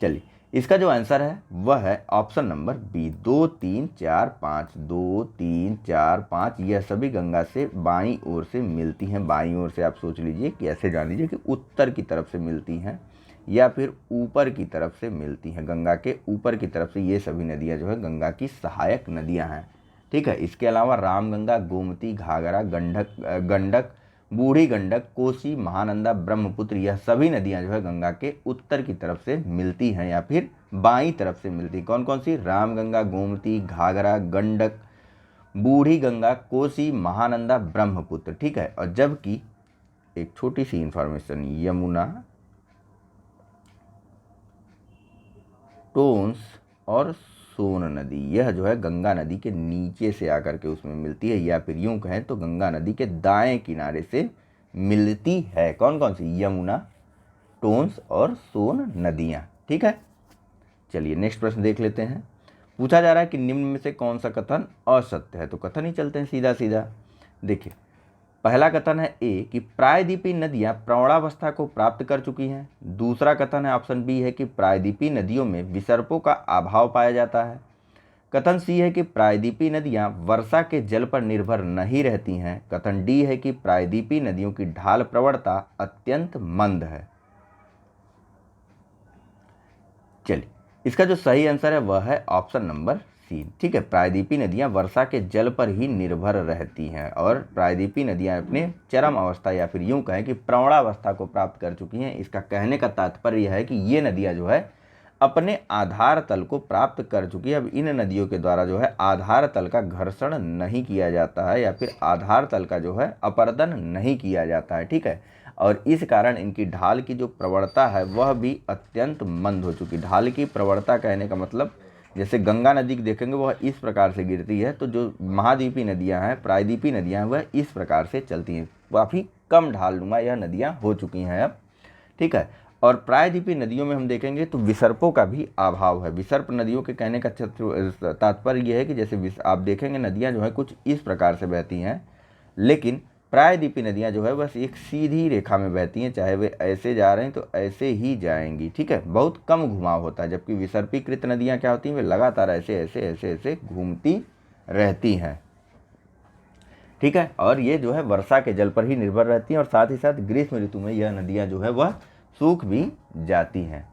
Speaker 1: चलिए, इसका जो आंसर है वह है ऑप्शन नंबर बी, 2 3 4 5। 2 3 4 5 यह सभी गंगा से बाईं ओर से मिलती हैं। बाईं ओर से आप सोच लीजिए कि ऐसे जान लीजिए कि उत्तर की तरफ से मिलती हैं या फिर ऊपर की तरफ से मिलती हैं। गंगा के ऊपर की तरफ से ये सभी नदियां जो है गंगा की सहायक नदियां हैं। ठीक है, इसके अलावा रामगंगा, गोमती, घाघरा, गंडक, बूढ़ी गंडक, कोसी, महानंदा, ब्रह्मपुत्र यह सभी नदियां जो है गंगा के उत्तर की तरफ से मिलती हैं या फिर बाईं तरफ से मिलती। कौन कौन सी? रामगंगा, गोमती, घाघरा, गंडक, बूढ़ी गंगा, कोसी, महानंदा, ब्रह्मपुत्र। ठीक है, और जबकि एक छोटी सी इंफॉर्मेशन, यमुना, टोंस और सोन नदी यह जो है गंगा नदी के नीचे से आकर के उसमें मिलती है, या फिर यूं कहें तो गंगा नदी के दाएं किनारे से मिलती है। कौन कौन सी? यमुना, टोंस और सोन नदियां। ठीक है, चलिए नेक्स्ट प्रश्न देख लेते हैं। पूछा जा रहा है कि निम्न में से कौन सा कथन असत्य है? तो कथन ही चलते हैं सीधा सीधा। देखिए, पहला कथन है ए कि प्रायद्वीपीय नदियां प्रौढ़ावस्था को प्राप्त कर चुकी हैं। दूसरा कथन है ऑप्शन बी है कि प्रायद्वीपीय नदियों में विसर्पों का अभाव पाया जाता है। कथन सी है कि प्रायद्वीपीय नदियां वर्षा के जल पर निर्भर नहीं रहती हैं। कथन डी है कि प्रायद्वीपीय नदियों की ढाल प्रवणता अत्यंत मंद है। चलिए, इसका जो सही आंसर है वह है ऑप्शन नंबर सी। ठीक है, प्रायद्वीपीय नदियां वर्षा के जल पर ही निर्भर रहती हैं और प्रायद्वीपीय नदियां अपने चरम अवस्था या फिर यूं कहें कि प्रौढ़ावस्था को प्राप्त कर चुकी हैं। इसका कहने का तात्पर्य यह है कि ये नदियां जो है अपने आधार तल को प्राप्त कर चुकी है। अब इन नदियों के द्वारा जो है आधार तल का घर्षण नहीं किया जाता है या फिर आधार तल का जो है अपरदन नहीं किया जाता है। ठीक है, और इस कारण इनकी ढाल की जो प्रवणता है वह भी अत्यंत मंद हो चुकी। ढाल की प्रवणता कहने का मतलब, जैसे गंगा नदी देखेंगे वह इस प्रकार से गिरती है, तो जो महाद्वीपीय नदियां हैं, प्रायद्वीपीय नदियां हैं, वह इस प्रकार से चलती हैं। काफ़ी कम ढालनुमा यह नदियां हो चुकी हैं अब। ठीक है, और प्रायद्वीपीय नदियों में हम देखेंगे तो विसर्पों का भी अभाव है। विसर्प नदियों के कहने का तात्पर्य यह है कि जैसे आप देखेंगे नदियाँ जो है कुछ इस प्रकार से बहती हैं, लेकिन प्रायद्वीपीय नदियां जो है बस एक सीधी रेखा में बहती हैं। चाहे वे ऐसे जा रहे हैं तो ऐसे ही जाएंगी। ठीक है, बहुत कम घुमाव होता है। जबकि विसर्पीकृत नदियां क्या होती हैं? वे लगातार ऐसे ऐसे ऐसे ऐसे घूमती रहती हैं। ठीक है, और ये जो है वर्षा के जल पर ही निर्भर रहती हैं और साथ ही साथ ग्रीष्म ऋतु में यह नदियां जो है वह सूख भी जाती हैं।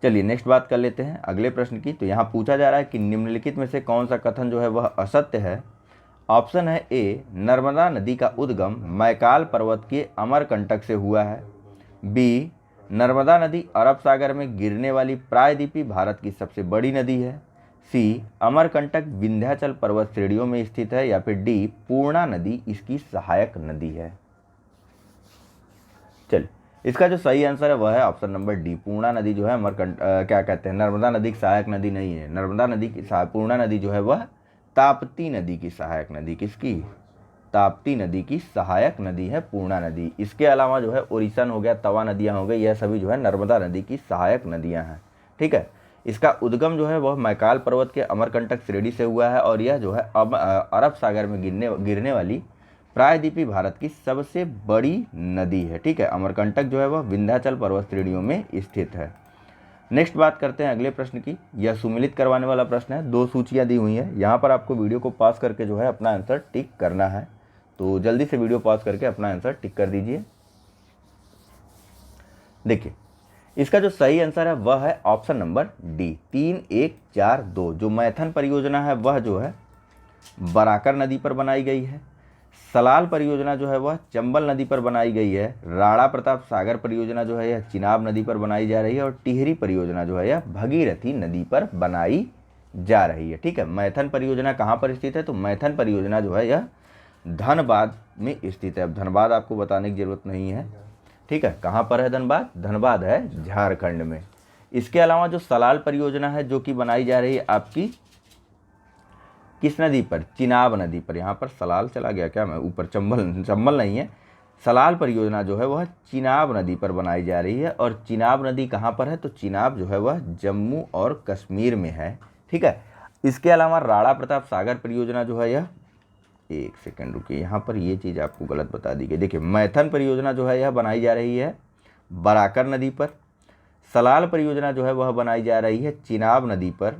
Speaker 1: चलिए नेक्स्ट बात कर लेते हैं अगले प्रश्न की। तो यहाँ पूछा जा रहा है कि निम्नलिखित में से कौन सा कथन जो है वह असत्य है? ऑप्शन है ए, नर्मदा नदी का उद्गम मैकाल पर्वत के अमरकंटक से हुआ है। बी, नर्मदा नदी अरब सागर में गिरने वाली प्रायद्वीपीय भारत की सबसे बड़ी नदी है। सी, अमरकंटक विंध्याचल पर्वत श्रेणियों में स्थित है। या फिर डी, पूर्णा नदी इसकी सहायक नदी है। चलिए, इसका जो सही आंसर है वह है ऑप्शन नंबर डी, पूर्णा नदी जो है क्या कहते हैं, नर्मदा नदी की सहायक नदी नहीं है। नर्मदा नदी की पूर्णा नदी जो है वह ताप्ती नदी की सहायक नदी, किसकी? ताप्ती नदी की सहायक नदी है पूर्णा नदी। इसके अलावा जो है ओरिसन हो गया, तवा नदियां हो गई, यह सभी जो है नर्मदा नदी की सहायक नदियां हैं। ठीक है, इसका उद्गम जो है वह मैकाल पर्वत के अमरकंटक श्रेणी से हुआ है और यह जो है अरब सागर में गिरने वाली प्रायद्वीपीय भारत की सबसे बड़ी नदी है। ठीक है, अमरकंटक जो है वह विंध्याचल पर्वत श्रेणियों में स्थित है। नेक्स्ट बात करते हैं अगले प्रश्न की। यह सुमिलित करवाने वाला प्रश्न है। 2 सूचियां दी हुई हैं, यहाँ पर आपको वीडियो को पॉज करके जो है अपना आंसर टिक करना है। तो जल्दी से वीडियो पॉज करके अपना आंसर टिक कर दीजिए। देखिए, इसका जो सही आंसर है वह है ऑप्शन नंबर डी, 3 1 4 2। जो मैथन परियोजना है वह जो है बराकर नदी पर बनाई गई है। सलाल परियोजना जो है वह चंबल नदी पर बनाई गई है। राणा प्रताप सागर परियोजना जो है यह चिनाब नदी पर बनाई जा रही है और टिहरी परियोजना जो है यह भगीरथी नदी पर बनाई जा रही है। ठीक है, मैथन परियोजना कहाँ पर स्थित है? तो मैथन परियोजना जो है यह धनबाद में स्थित है। अब धनबाद आपको बताने की ज़रूरत नहीं है, ठीक है। कहाँ पर है धनबाद? धनबाद है झारखंड में। इसके अलावा जो सलाल परियोजना है जो कि बनाई जा रही है आपकी किस नदी पर? चिनाब नदी पर। यहाँ पर सलाल चला गया क्या मैं ऊपर? चंबल नहीं है। सलाल परियोजना जो है वह चिनाब नदी पर बनाई जा रही है। और चिनाब नदी कहाँ पर है? तो चिनाब जो है वह जम्मू और कश्मीर में है, ठीक है। इसके अलावा राणा प्रताप सागर परियोजना जो है यह, एक सेकंड रुकिए, यहाँ पर ये चीज़ आपको गलत बता दी गई। देखिए मैथन परियोजना जो है यह बनाई जा रही है बराकर नदी पर। सलाल परियोजना जो है वह बनाई जा रही है चिनाब नदी पर।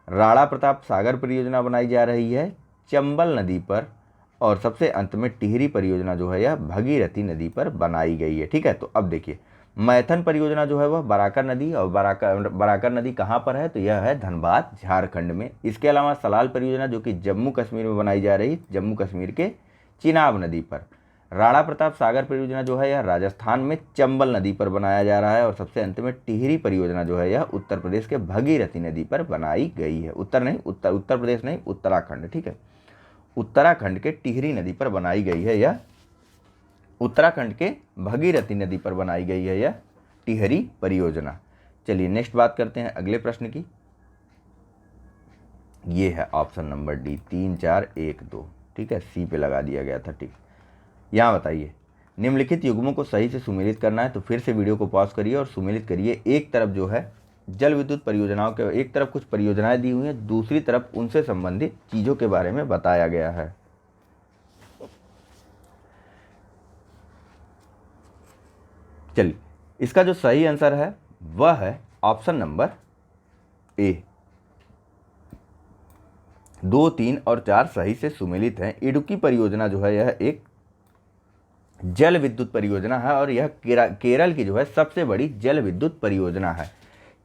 Speaker 1: राणा प्रताप सागर परियोजना बनाई जा रही है चंबल नदी पर। और सबसे अंत में टिहरी परियोजना जो है यह भगीरथी नदी पर बनाई गई है, ठीक है। तो अब देखिए मैथन परियोजना जो है वह बराकर नदी, और बराकर नदी कहाँ पर है? तो यह है धनबाद झारखंड में। इसके अलावा सलाल परियोजना जो कि जम्मू कश्मीर में बनाई जा रही, जम्मू कश्मीर के चिनाब नदी पर। राणा प्रताप सागर परियोजना जो है यह राजस्थान में चंबल नदी पर बनाया जा रहा है। और सबसे अंत में टिहरी परियोजना जो है यह उत्तर प्रदेश के भगीरथी नदी पर बनाई गई है। उत्तर प्रदेश नहीं, उत्तराखंड, ठीक है। उत्तराखंड के टिहरी नदी पर बनाई गई है यह, उत्तराखंड के भगीरथी नदी पर बनाई गई है यह टिहरी परियोजना। चलिए नेक्स्ट बात करते हैं अगले प्रश्न की। ये है ऑप्शन नंबर डी, 3 4 1 2, ठीक है। सी पे लगा दिया गया था, ठीक। यहाँ बताइए, निम्नलिखित युग्मों को सही से सुमेलित करना है। तो फिर से वीडियो को पॉज करिए और सुमेलित करिए। एक तरफ जो है जल विद्युत परियोजनाओं के, एक तरफ कुछ परियोजनाएं दी हुई हैं, दूसरी तरफ उनसे संबंधित चीज़ों के बारे में बताया गया है। चलिए इसका जो सही आंसर है वह है ऑप्शन नंबर ए। 2 3 और 4 सही से सुमेलित हैं। इडुक्की परियोजना जो है यह एक जल विद्युत परियोजना है और यह केरल की जो है सबसे बड़ी जल विद्युत परियोजना है।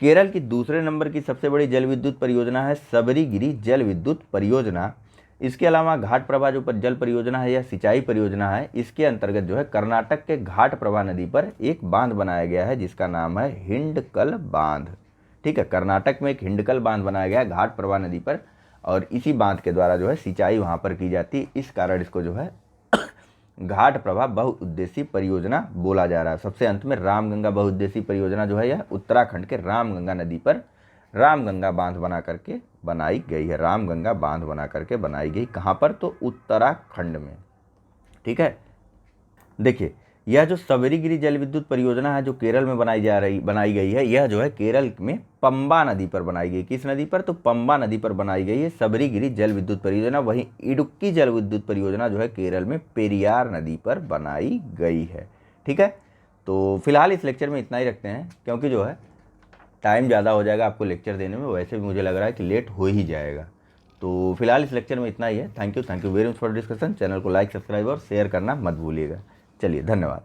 Speaker 1: केरल की दूसरे नंबर की सबसे बड़ी जल विद्युत परियोजना है सबरीगिरी जल विद्युत परियोजना। इसके अलावा घाट प्रभा जो पर जल परियोजना है यह सिंचाई परियोजना है। इसके अंतर्गत जो है कर्नाटक के घाट प्रभा नदी पर एक बांध बनाया गया है जिसका नाम है हिंडकल बांध, ठीक है। कर्नाटक में एक हिंडकल बांध बनाया गया है घाट प्रभा नदी पर, और इसी बांध के द्वारा जो है सिंचाई वहाँ पर की जाती है। इस कारण इसको जो है घाट प्रभा बहुउद्देशीय परियोजना बोला जा रहा है। सबसे अंत में रामगंगा बहुउद्देशीय परियोजना जो है यह उत्तराखंड के रामगंगा नदी पर रामगंगा बांध बना करके बनाई गई है। रामगंगा बांध बना करके बनाई गई, कहाँ पर? तो उत्तराखंड में, ठीक है। देखिए यह जो सबरीगिरी जल विद्युत परियोजना है जो केरल में बनाई गई है, यह जो है केरल में पंबा नदी पर बनाई गई। किस नदी पर? तो पंबा नदी पर बनाई गई है सबरीगिरी जल विद्युत परियोजना। वहीं इडुक्की जल विद्युत परियोजना जो है केरल में पेरियार नदी पर बनाई गई है, ठीक है। तो फिलहाल इस लेक्चर में इतना ही रखते हैं, क्योंकि जो है टाइम ज़्यादा हो जाएगा आपको लेक्चर देने में, वैसे भी मुझे लग रहा है कि लेट हो ही जाएगा। तो फिलहाल इस लेक्चर में इतना ही है। Thank you very much for discussion. Channel को लाइक, सब्सक्राइब और शेयर करना मत भूलिएगा। चलिए धन्यवाद।